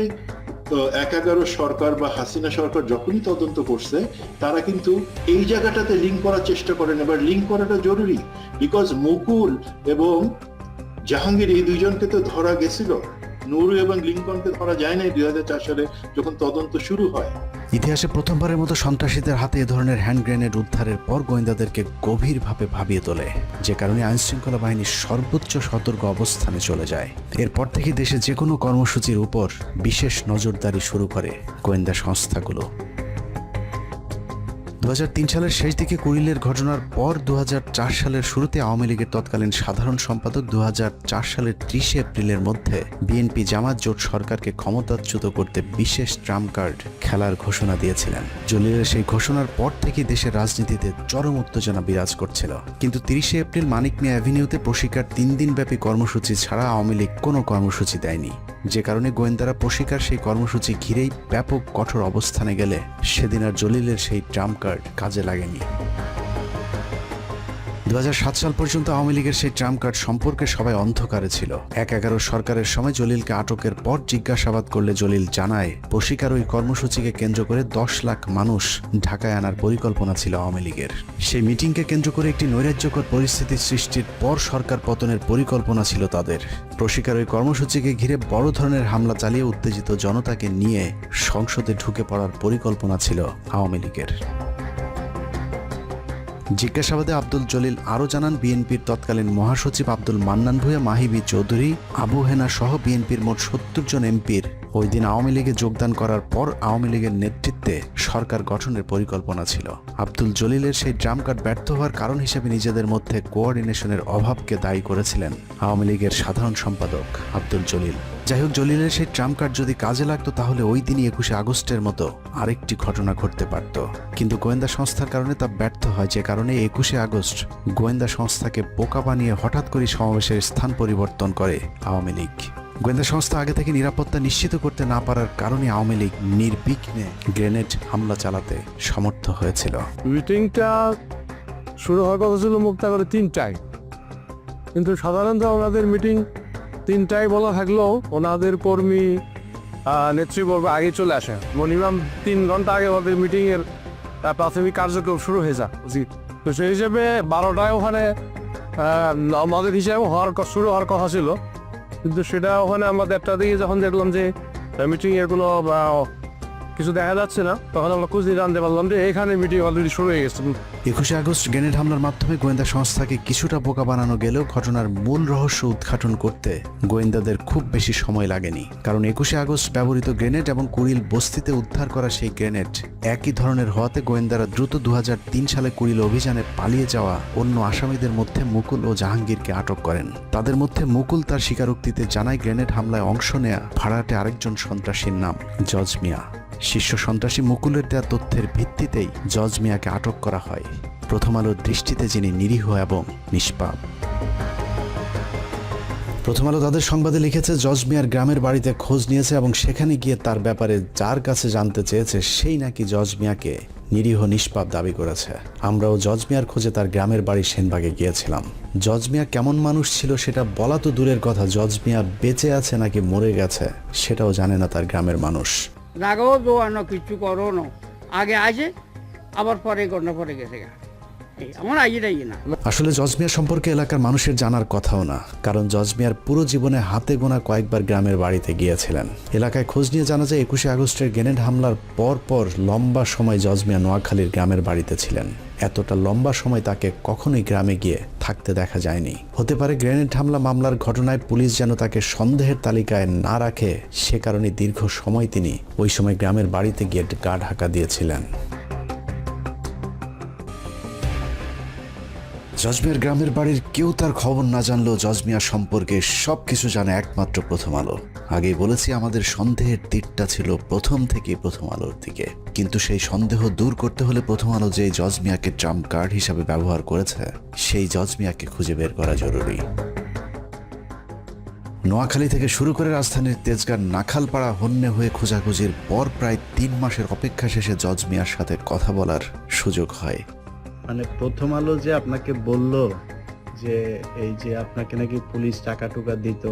১১ সরকার বা হাসিনা সরকার যখনই তদন্ত করছে, তারা কিন্তু এই জায়গাটাতে লিঙ্ক করার চেষ্টা করেন। এবার লিঙ্ক করাটা জরুরি, বিকজ মুকুল এবং জাহাঙ্গীর এই দুইজনকে তো ধরা গেছিল, নুরু এবং লিঙ্কনকে ধরা যায় নাই 2004 সালে যখন তদন্ত শুরু হয়। ইতিহাসে প্রথমবারের মতো সন্ত্রাসীদের হাতে এ ধরনের হ্যান্ড গ্রেনেড উদ্ধারের পর গোয়েন্দাদেরকে গভীরভাবে ভাবিয়ে তোলে, যে কারণে আইনশৃঙ্খলা বাহিনী সর্বোচ্চ সতর্ক অবস্থানে চলে যায়। এরপর থেকে দেশে যে কোনো কর্মসূচির উপর বিশেষ নজরদারি শুরু করে গোয়েন্দা সংস্থাগুলো। 2003 সালের শেষ দিকে কুড়িলের ঘটনার পর 2004 সালের শুরুতে আওয়ামী লীগের তৎকালীন সাধারণ সম্পাদক 2004 সালের 30 এপ্রিলের মধ্যে বিএনপি জামাত জোট সরকারকে ক্ষমতাচ্যুত করতে বিশেষ ট্রাম্প কার্ড খেলার ঘোষণা দিয়েছিলেন। জলিলের সেই ঘোষণার পর থেকে দেশের রাজনীতিতে চরম উত্তেজনা বিরাজ করছিল। কিন্তু 30 এপ্রিল মানিক মিয়া অ্যাভিনিউতে প্রশিকার 3 দিনব্যাপী কর্মসূচি ছাড়া আওয়ামী লীগ কোনো কর্মসূচি দেয়নি, যে কারণে গোয়েন্দারা প্রশিকার সেই কর্মসূচি ঘিরেই ব্যাপক কঠোর অবস্থানে গেলে সেদিন আর জলিলের সেই ট্রাম্প কার্ড কাজে লাগেনি। 2007 সাল পর্যন্ত আওয়ামী লীগের সেই ট্রাম্প কার্ড সম্পর্কে সবাই অন্ধকারে ছিল। ১/11 সরকারের সময় জলিলকে আটকের পর জিজ্ঞাসাবাদ করলে জলিল জানায়, প্রশিকার ওই কর্মসূচিকে কেন্দ্র করে 10 লাখ মানুষ ঢাকায় আনার পরিকল্পনা ছিল আওয়ামী লীগের। সেই মিটিংকে কেন্দ্র করে একটি নৈরাজ্যকর পরিস্থিতি সৃষ্টির পর সরকার পতনের পরিকল্পনা ছিল তাদের। প্রশিকার ওই কর্মসূচিকে ঘিরে বড় ধরনের হামলা চালিয়ে উত্তেজিত জনতাকে নিয়ে সংসদে ঢুকে পড়ার পরিকল্পনা ছিল আওয়ামী লীগের। জিজ্ঞাসাবাদে আব্দুল জলিল আরও জানান, বিএনপির তৎকালীন মহাসচিব আব্দুল মান্নান ভূঁইয়া, মাহিবি চৌধুরী, আবু হেনা সহ বিএনপির মোট 70 জন এমপির ওই দিন আওয়ামী লীগে যোগদান করার পর আওয়ামী লীগের নেতৃত্বে সরকার গঠনের পরিকল্পনা ছিল। আব্দুল জলিলের সেই ট্রাম্প কার্ড ব্যর্থ হওয়ার কারণ হিসেবে নিজেদের মধ্যে কোঅর্ডিনেশনের অভাবকে দায়ী করেছিলেন আওয়ামী লীগের সাধারণ সম্পাদক আব্দুল জলিল। যাই হোক, জলিলের সেই ট্রাম্প কার্ড যদি কাজে লাগতো তাহলে ওই দিনই 21 আগস্টের মতো আরেকটি ঘটনা ঘটতে পারত, কিন্তু গোয়েন্দা সংস্থার কারণে তা ব্যর্থ হয়, যে কারণে 21 আগস্ট গোয়েন্দা সংস্থাকে বোকা বানিয়ে হঠাৎ করে সমাবেশের স্থান পরিবর্তন করে আওয়ামী লীগ। গোয়েন্দা সংস্থা আগে থেকে নিরাপত্তা নিশ্চিত করতে না পারার কারণে আওয়ামী লীগ নির্বিঘ্নে গ্রেনেড হামলা চালাতে সমর্থ হয়েছিল। মিটিংটা শুরু হওয়ার কথা ছিল মুক্তাগরে 3টায়, কিন্তু সাধারণত ওনাদের মিটিং 3টায় বলা থাকলেও ওনাদের কর্মী নেতৃবর্গ আগে চলে আসে। মিনিমাম 3 ঘন্টা আগে ওদের মিটিংয়ের প্রাথমিক কার্যক্রম শুরু হয়ে যায় উচিত। তো সেই হিসেবে 12টায় ওখানে আমাদের হিসাবে শুরু হওয়ার কথা ছিল, কিন্তু সেটা ওখানে আমাদের 1টা দিকে যখন দেখলাম যে মিটিংয়ের কোনো কিছু দেখা যাচ্ছে না, তখন আমরা খুঁজে জানতে পারলাম যে এখানে মিটিং অলরেডি শুরু হয়ে গেছে। 21 আগস্ট গ্রেনেড হামলার মাধ্যমে গোয়েন্দা সংস্থাকে কিছুটা বোকা বানানো গেলেও ঘটনার মূল রহস্য উদ্ঘাটন করতে গোয়েন্দাদের খুব বেশি সময় লাগেনি, কারণ 21 আগস্ট ব্যবহৃত গ্রেনেড এবং কুড়িল বস্তিতে উদ্ধার করা সেই গ্রেনেড একই ধরনের হওয়াতে গোয়েন্দারা দ্রুত 2003 সালে কুড়িল অভিযানে পালিয়ে যাওয়া অন্য আসামিদের মধ্যে মুকুল ও জাহাঙ্গীরকে আটক করেন। তাদের মধ্যে মুকুল তার স্বীকারোক্তিতে জানায় গ্রেনেড হামলায় অংশ নেয়া ভাড়াটে আরেকজন সন্ত্রাসীর নাম জজ মিয়া। শীর্ষ সন্ত্রাসী মুকুলের দেওয়া তথ্যের ভিত্তিতেই জজ মিয়াকে আটক করা হয়, প্রথম আলোর দৃষ্টিতে যিনি নিরীহ এবং নিষ্পাপ। প্রথম আলো তাদের সংবাদে লিখেছে, জজ মিয়ার গ্রামের বাড়িতে খোঁজ নিয়েছে এবং সেখানে গিয়ে তার ব্যাপারে যার কাছে জানতে চেয়েছে সেই নাকি জজ মিয়াকে নিরীহ নিষ্পাপ দাবি করেছে। আমরাও জজ মিয়ার খোঁজে তার গ্রামের বাড়ি সেনবাগে গিয়েছিলাম। জজ মিয়া কেমন মানুষ ছিল সেটা বলা তো দূরের কথা, জজ মিয়া বেঁচে আছে নাকি মরে গেছে সেটাও জানে না তার গ্রামের মানুষ। লাগাও দোয়ানো কিছু করো না, আগে আসে আবার পরে গন্ডা পরে গেছে আমার আইটাই না। আসলে জজ মিয়া সম্পর্কে এলাকার মানুষের জানার কথাও না, কারণ জজ মিয়ার পুরো জীবনে হাতে গোনা কয়েকবার গ্রামের বাড়িতে গিয়েছিলেন। এলাকায় খোঁজ নিয়ে জানা যায় 21 আগস্টের গ্রেনেড হামলার পর লম্বা সময় জজ মিয়া নোয়াখালীর গ্রামের বাড়িতে ছিলেন। এতটা লম্বা সময় তাকে কখনোই গ্রামে গিয়ে থাকতে দেখা যায়নি। হতে পারে গ্রেনেড হামলা মামলার ঘটনায় পুলিশ যেন তাকে সন্দেহের তালিকায় না রাখে, সে কারণে দীর্ঘ সময় তিনি ওই সময় গ্রামের বাড়িতে গিয়ে গা ঢাকা দিয়েছিলেন। জজ মিয়ার গ্রামের বাড়ির কেউ তার খবর না জানলেও জজ মিয়া সম্পর্কে সবকিছু জানে একমাত্র প্রথম আলো। আগেই বলেছি, আমাদের সন্দেহের তীরটা ছিল প্রথম থেকেই প্রথম আলোর দিকে, কিন্তু সেই সন্দেহ দূর করতে হলে প্রথম আলো যে জজ মিয়াকে ট্রাম্প কার্ড হিসাবে ব্যবহার করেছে সেই জজ মিয়াকে খুঁজে বের করা জরুরি। নোয়াখালী থেকে শুরু করে রাজধানীর তেজগাঁর নাখালপাড়া হন্যে হয়ে খোঁজাখুঁজির পর প্রায় 3 মাসের অপেক্ষা শেষে জজ মিয়ার সাথে কথা বলার সুযোগ হয়। মানে প্রথম আলো যে আপনাকে বলল যে এই যে আপনাকে নাকি পুলিশ টাকা টুকা দিত,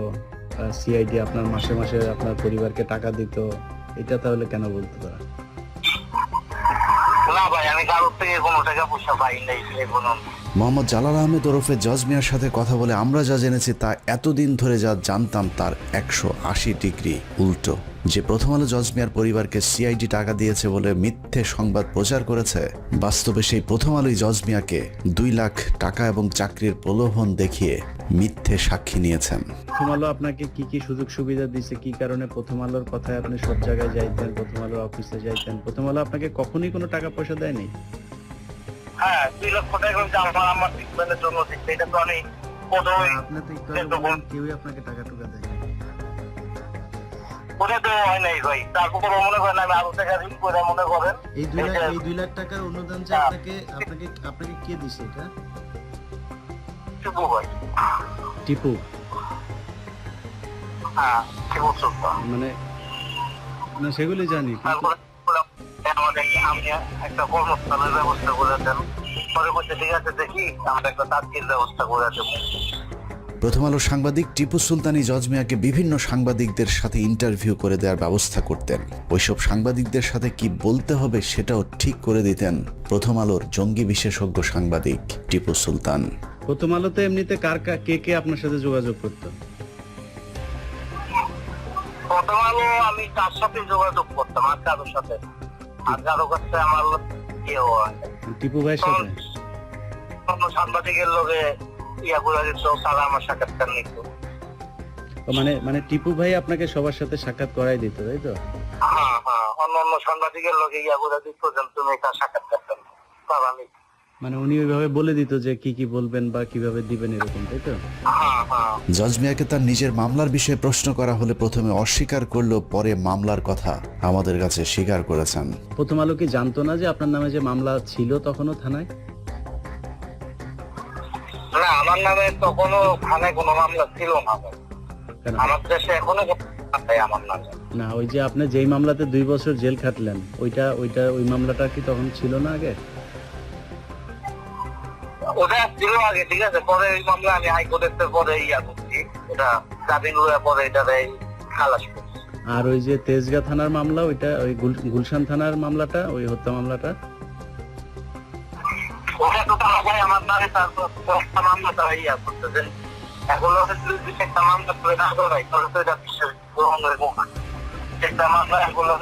সিআইডি আপনার মাসে মাসে আপনার পরিবারকে টাকা দিত, এটা তাহলে কেন বলতো তারা? না ভাই, আমি কারোর থেকে কোনো টাকা পয়সা পাই নাই। মোহাম্মদ জালাল আহমেদ ওরফে জজ মিয়ার সাথে কথা বলে আমরা যা জেনেছি তা এতদিন ধরে যা জানতাম তার 180 ডিগ্রি উল্টো। যে প্রথম আলো জজ মিয়ার পরিবারকে সিআইডি টাকা দিয়েছে বলে মিথ্যে সংবাদ প্রচার করেছে, বাস্তবে সেই প্রথম আলোই জজ মিয়াকে 2 লাখ টাকা এবং চাকরির প্রলোভন দেখিয়ে মিথ্যে সাক্ষী নিয়েছেন। প্রথম আলো আপনাকে কি কি সুযোগ সুবিধা দিয়েছে, কি কারণে প্রথম আলোর কথায় আপনি সব জায়গায় যাইতেন, প্রথম আলোর অফিসে যাইতেন? প্রথম আলো আপনাকে কখনোই কোনো টাকা পয়সা দেয়নি? হ্যাঁ, 2 লক্ষ টাকা আমার ট্রিটমেন্টের জন্য দিচ্ছে। এটা তো আমি আপনি তো একটু বললেন কেউই আপনাকে টাকা টুকা দেয়নি। ওটা তো হয় নাই ভাই। তারপর মনে করেন আমি আরো টাকা ঋণ করে মনে করেন এই 2 লাখ টাকার অনুদান যে আপনাকে কে দিছে? এটা টিপু ভাই। টিপু? হ্যাঁ, টিপু সুলতান। মানে না, সেগুলি জানি। আমি একটা কর্মস্থানের ব্যবস্থা করে দেন, পরে বলছে ঠিক আছে দেখি আমরা একটা তাৎক্ষণিক ব্যবস্থা করে দেবো। প্রথম আলো সাংবাদিক টিপু সুলতানি জজ মিয়াকে বিভিন্ন সাংবাদিকদের সাথে ইন্টারভিউ করে দেওয়ার ব্যবস্থা করতেন। ওইসব সাংবাদিকদের সাথে কি বলতে হবে সেটাও ঠিক করে দিতেন প্রথম আলোর জঙ্গি বিশেষজ্ঞ সাংবাদিক টিপু সুলতান। প্রথম আলোতে এমনিতে কে আপনার সাথে যোগাযোগ করতো? প্রথম আলো আমি তার সাথে যোগাযোগ করতাম, আর কারোর সাথে, আর কারো কাছে আমার কেউ হয় টিপু ভাইয়ের সাথে? অন্য সাংবাদিকের লোকে ইয়া করে দিত, তারা আমার সাক্ষাৎকার নিত। মানে টিপু ভাই আপনাকে সবার সাথে সাক্ষাৎ করাই দিত, তাই তো? হ্যাঁ হ্যাঁ, অন্য সাংবাদিকের লোকে ইয়া করে দিত যে তুমি তার সাক্ষাৎকার দেন, তারা নিত। মানে উনি ওইভাবে বলে দিত যে কি কি বলবেন বা কিভাবে দিবেন, এরকম, তাই তো? হ্যাঁ হ্যাঁ। জজ মিয়াকে তার নিজের মামলার বিষয়ে প্রশ্ন করা হলে প্রথমে অস্বীকার করলেও পরে মামলার কথা আমাদের কাছে স্বীকার করেছেন। প্রথম আলো কি জানতো না যে আপনার নামে যে মামলা ছিল তখনও থানায়? না, আমার নামে তখনও থানায় কোনো মামলা ছিল না। আমার দেশে এখনো আমার নামে না। ওই যে আপনি যেই মামলাতে 2 বছর জেল খাটলেন, ওই মামলাটা কি তখন ছিল না আগে? ওটা ছিল আগে, ঠিক আছে। পরে ওই মামলা আমি হাইকোর্টের পরে ইয়া করছি, ওটা জামিন হয়ে পরে এটা খালাস করছি। আর ওই যে তেজগাঁ থানার মামলা, ওইটা ওই গুলশান থানার মামলাটা, ওই হত্যা মামলাটা, ওটা তো তারা আমার নামে তারপর মামলা তারা ইয়া করতেছেন। এগুলো একটা মামলা করে না করাই তাহলে তো এটা বিশেষ গ্রহণের মুখ। একটা মামলা এগুলো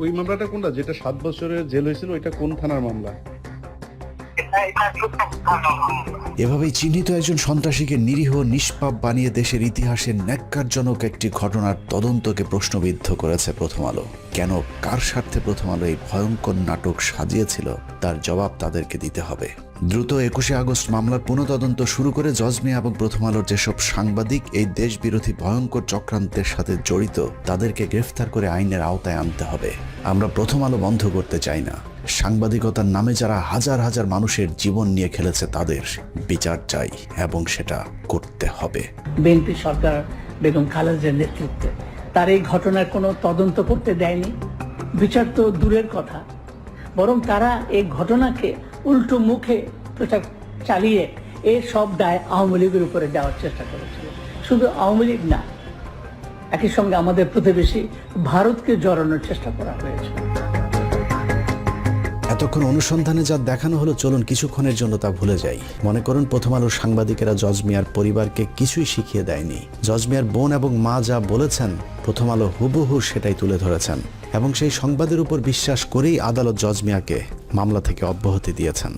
ওই মামলাটা কোনটা, যেটা 7 বছরের জেল হয়েছিল, ওইটা কোন থানার মামলা? এভাবেই চিহ্নিত একজন সন্ত্রাসীকে নিরীহ নিষ্পাপ বানিয়ে দেশের ইতিহাসে ন্যাক্কারজনক একটি ঘটনার তদন্তকে প্রশ্নবিদ্ধ করেছে প্রথম আলো। কেন, কার স্বার্থে প্রথম আলো এই ভয়ঙ্কর নাটক সাজিয়েছিল তার জবাব তাদেরকে দিতে হবে। দ্রুত 21শে আগস্ট মামলার পুনঃতদন্ত শুরু করে জজ মিয়া এবং প্রথম আলোর যেসব সাংবাদিক এই দেশ বিরোধী ভয়ঙ্কর চক্রান্তের সাথে জড়িত তাদেরকে গ্রেফতার করে আইনের আওতায় আনতে হবে। আমরা প্রথম আলো বন্ধ করতে চাই না। সাংবাদিকতার নামে যারা হাজার হাজার মানুষের জীবন নিয়ে খেলেছে তাদের বিচার চাই এবং সেটা করতে হবে। বিএনপি সরকার বেগম খালেদার নেতৃত্বে তার এই ঘটনার কোনো তদন্ত করতে দেয়নি, বিচার তো দূরের কথা, বরং তারা এই ঘটনাকে উল্টো মুখে প্রচার চালিয়ে এই সব দায় আওয়ামী লীগের উপরে দেওয়ার চেষ্টা করেছিল। শুধু আওয়ামী লীগ না, একই সঙ্গে আমাদের প্রতিবেশী ভারতকে জড়ানোর চেষ্টা করা হয়েছে। এতক্ষণ অনুসন্ধানে যা দেখানো হলো, চলুন কিছুক্ষণের জন্য তা ভুলে যাই। মনে করুন প্রথম আলোর সাংবাদিকেরা জজ মিয়ার পরিবারকে কিছুই শিখিয়ে দেয়নি। জজ মিয়ার বোন এবং মা যা বলেছেন প্রথম আলো হুবহু সেটাই তুলে ধরেছেন এবং সেই সংবাদের উপর বিশ্বাস করেই আদালত জজ মিয়াকে মামলা থেকে অব্যাহতি দিয়েছেন।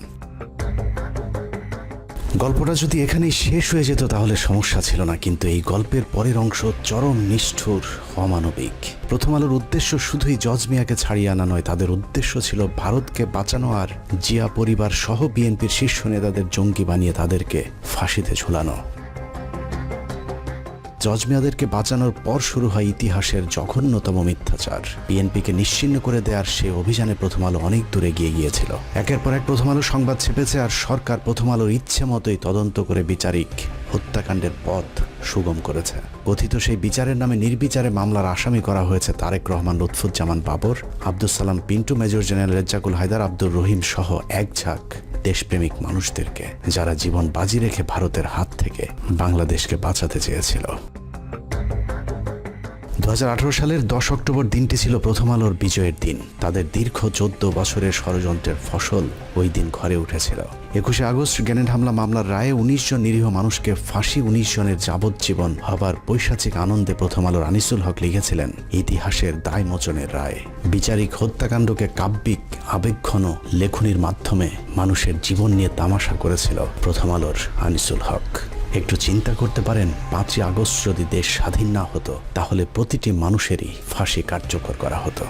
গল্পটা যদি এখানেই শেষ হয়ে যেত তাহলে সমস্যা ছিল না, কিন্তু এই গল্পের পরের অংশ চরম নিষ্ঠুর, অমানবিক। প্রথম আলোর উদ্দেশ্য শুধুই জজ মিয়াকে ছাড়িয়ে আনা নয়, তাদের উদ্দেশ্য ছিল ভারতকে বাঁচানো আর জিয়া পরিবার সহ বিএনপির শীর্ষ নেতাদের জঙ্গি বানিয়ে তাদেরকে ফাঁসিতে ঝুলানো। জজ মিয়াদেরকে বাঁচানোর পর শুরু হয় ইতিহাসের জঘন্যতম মিথ্যাচার। বিএনপিকে নিশ্চিহ্ন করে দেওয়ার সেই অভিযানে প্রথম আলো অনেক দূরে গিয়ে গিয়েছিল। একের পর এক প্রথম আলো সংবাদ ছেপেছে আর সরকার প্রথম আলোর ইচ্ছে মতোই তদন্ত করে বিচারিক হত্যাকাণ্ডের পথ সুগম করেছে। কথিত সেই বিচারের নামে নির্বিচারে মামলার আসামি করা হয়েছে তারেক রহমান, লুৎফুজ্জামান বাবর, আব্দুল সালাম পিন্টু, মেজর জেনারেল রেজ্জাকুল হায়দার, আব্দুর রহিম সহ এক ঝাঁক দেশপ্রেমিক মানুষদেরকে, যারা জীবন বাজি রেখে ভারতের হাত থেকে বাংলাদেশকে বাঁচাতে চেয়েছিল। 2018 সালের 10 অক্টোবর দিনটি ছিল প্রথম আলোর বিজয়ের দিন। তাদের দীর্ঘ 14 বছরের ষড়যন্ত্রের ফসল ওই দিন ঘরে উঠেছিল। 21 আগস্ট গ্রেনেড হামলা মামলার রায়ে 19 জন নিরীহ মানুষকে ফাঁসি, 19 জনের যাবজ্জীবন হবার পৈশাচিক আনন্দে প্রথম আলোর আনিসুল হক লিখেছিলেন ইতিহাসের দায়মোচনের রায়। বিচারিক হত্যাকাণ্ডকে কাব্যিক আবেগঘন লেখনির মাধ্যমে মানুষের জীবন নিয়ে তামাশা করেছিল প্রথম আলোর আনিসুল হক। একটু চিন্তা করতে পারেন, 5ই আগস্ট যদি দেশ স্বাধীন না হতো তাহলে প্রতিটি মানুষেরই ফাঁসি কার্যকর করা হতো।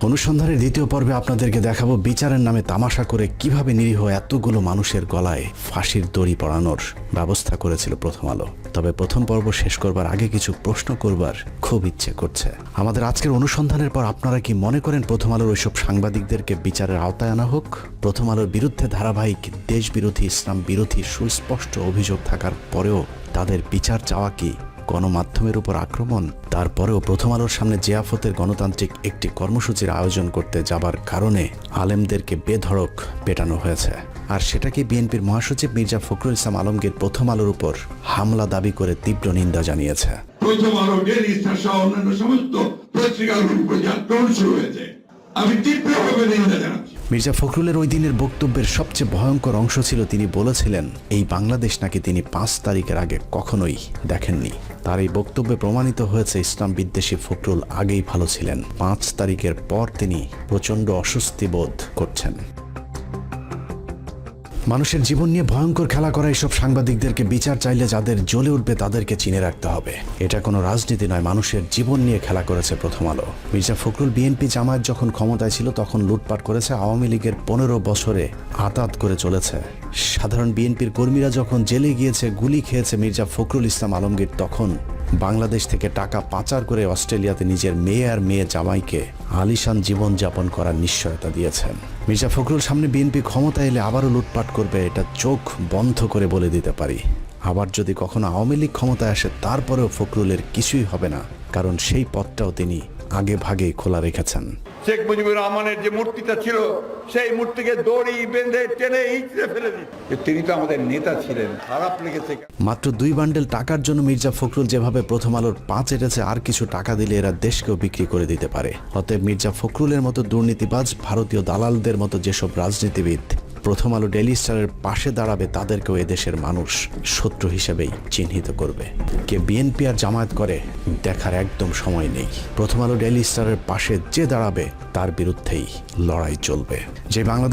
অনুসন্ধানের দ্বিতীয় পর্বে আপনাদেরকে দেখাবো বিচারের নামে তামাশা করে কিভাবে নিরীহ এতগুলো মানুষের গলায় ফাঁসির দড়ি পরানোর ব্যবস্থা করেছিল প্রথম আলো। তবে প্রথম পর্ব শেষ করবার আগে কিছু প্রশ্ন করবার খুব ইচ্ছে করছে। আমাদের আজকের অনুসন্ধানের পর আপনারা কি মনে করেন প্রথম আলোর ওইসব সাংবাদিকদেরকে বিচারের আওতায় আনা হোক? প্রথম আলোর বিরুদ্ধে ধারাবাহিক দেশ বিরোধী, ইসলাম বিরোধী সুস্পষ্ট অভিযোগ থাকার পরেও তাদের বিচার চাওয়া কি গণমাধ্যমের উপর আক্রমণ? তারপরেও প্রথম আলোর সামনে জিয়াফতের গণতান্ত্রিক একটি কর্মসূচির আয়োজন করতে যাবার কারণে আলেমদেরকে বেধড়ক পেটানো হয়েছে। আর সেটাকে বিএনপির মহাসচিব মির্জা ফখরুল ইসলাম আলমগীর প্রথম আলোর উপর হামলা দাবি করে তীব্র নিন্দা জানিয়েছে। প্রথম আলো, ডেইলি স্টার সহ অন্যান্য সমস্ত পত্রিকাগুলোর উপর যে আক্রমণ শুরু হয়েছে, আমি তীব্রভাবে নিন্দা জানাচ্ছি। মির্জা ফখরুলের ওই দিনের বক্তব্যের সবচেয়ে ভয়ঙ্কর অংশ ছিল তিনি বলেছিলেন এই বাংলাদেশ নাকি তিনি 5 তারিখের আগে কখনোই দেখেননি। তার এই বক্তব্যে প্রমাণিত হয়েছে ইসলাম বিদ্বেষী ফখরুল আগেই ভালো ছিলেন। 5 তারিখের পর তিনি প্রচণ্ড অস্বস্তি বোধ করছেন। মানুষের জীবন নিয়ে ভয়ঙ্কর খেলা করা এইসব সাংবাদিকদেরকে বিচার চাইলে যাদের জ্বলে উঠবে তাদেরকে চিনে রাখতে হবে। এটা কোনো রাজনীতি নয়, মানুষের জীবন নিয়ে খেলা করেছে প্রথম আলো। মির্জা ফখরুল বিএনপি জামায়াত যখন ক্ষমতায় ছিল তখন লুটপাট করেছে, আওয়ামী লীগের 15 বছরে আতাত করে চলেছে। সাধারণ বিএনপির কর্মীরা যখন জেলে গিয়েছে, গুলি খেয়েছে মির্জা ফখরুল ইসলাম আলমগীর তখন বাংলাদেশ থেকে টাকা পাচার করে অস্ট্রেলিয়াতে নিজের মেয়ে আর মেয়ে জামাইকে আলিশান জীবন যাপন করার নিশ্চয়তা দিয়েছেন। মির্জা ফখরুল সামনে বিএনপি ক্ষমতা এলে আবারও লুটপাট করবে, এটা চোখ বন্ধ করে বলে দিতে পারি। আবার যদি কখনো আওয়ামী লীগ ক্ষমতায় আসে তারপরেও ফখরুলের কিছুই হবে না, কারণ সেই পথটাও তিনি আগে ভাগেই খোলা রেখেছেন। শেখ মুজিবুর রহমানের যে মূর্তিটা ছিল সেই মূর্তিকে দড়ি বেঁধে টেনে ইঁচড়ে ফেলে দিই। তিনি তো আমাদের নেতা ছিলেন, খারাপ লেগেছে। মাত্র 2 বান্ডেল টাকার জন্য মির্জা ফখরুল যেভাবে প্রথম আলোর 5 এটেছে, আর কিছু টাকা দিলে এরা দেশকেও বিক্রি করে দিতে পারে। অতএব মির্জা ফখরুলের মতো দুর্নীতিবাজ, ভারতীয় দালালদের মতো যেসব রাজনীতিবিদ প্রথম আলো ডেইলি স্টারের পাশে দাঁড়াবে তাদেরকেও এদেশের মানুষ শত্রু হিসেবেই চিহ্নিত করবে। কে বিএনপি আর জামায়াত করে দেখার একদম সময় নেই। প্রথম আলো ডেইলি স্টারের পাশে যে দাঁড়াবে তার বিরুদ্ধেই লড়াই চলবে। যে বাংলাদেশ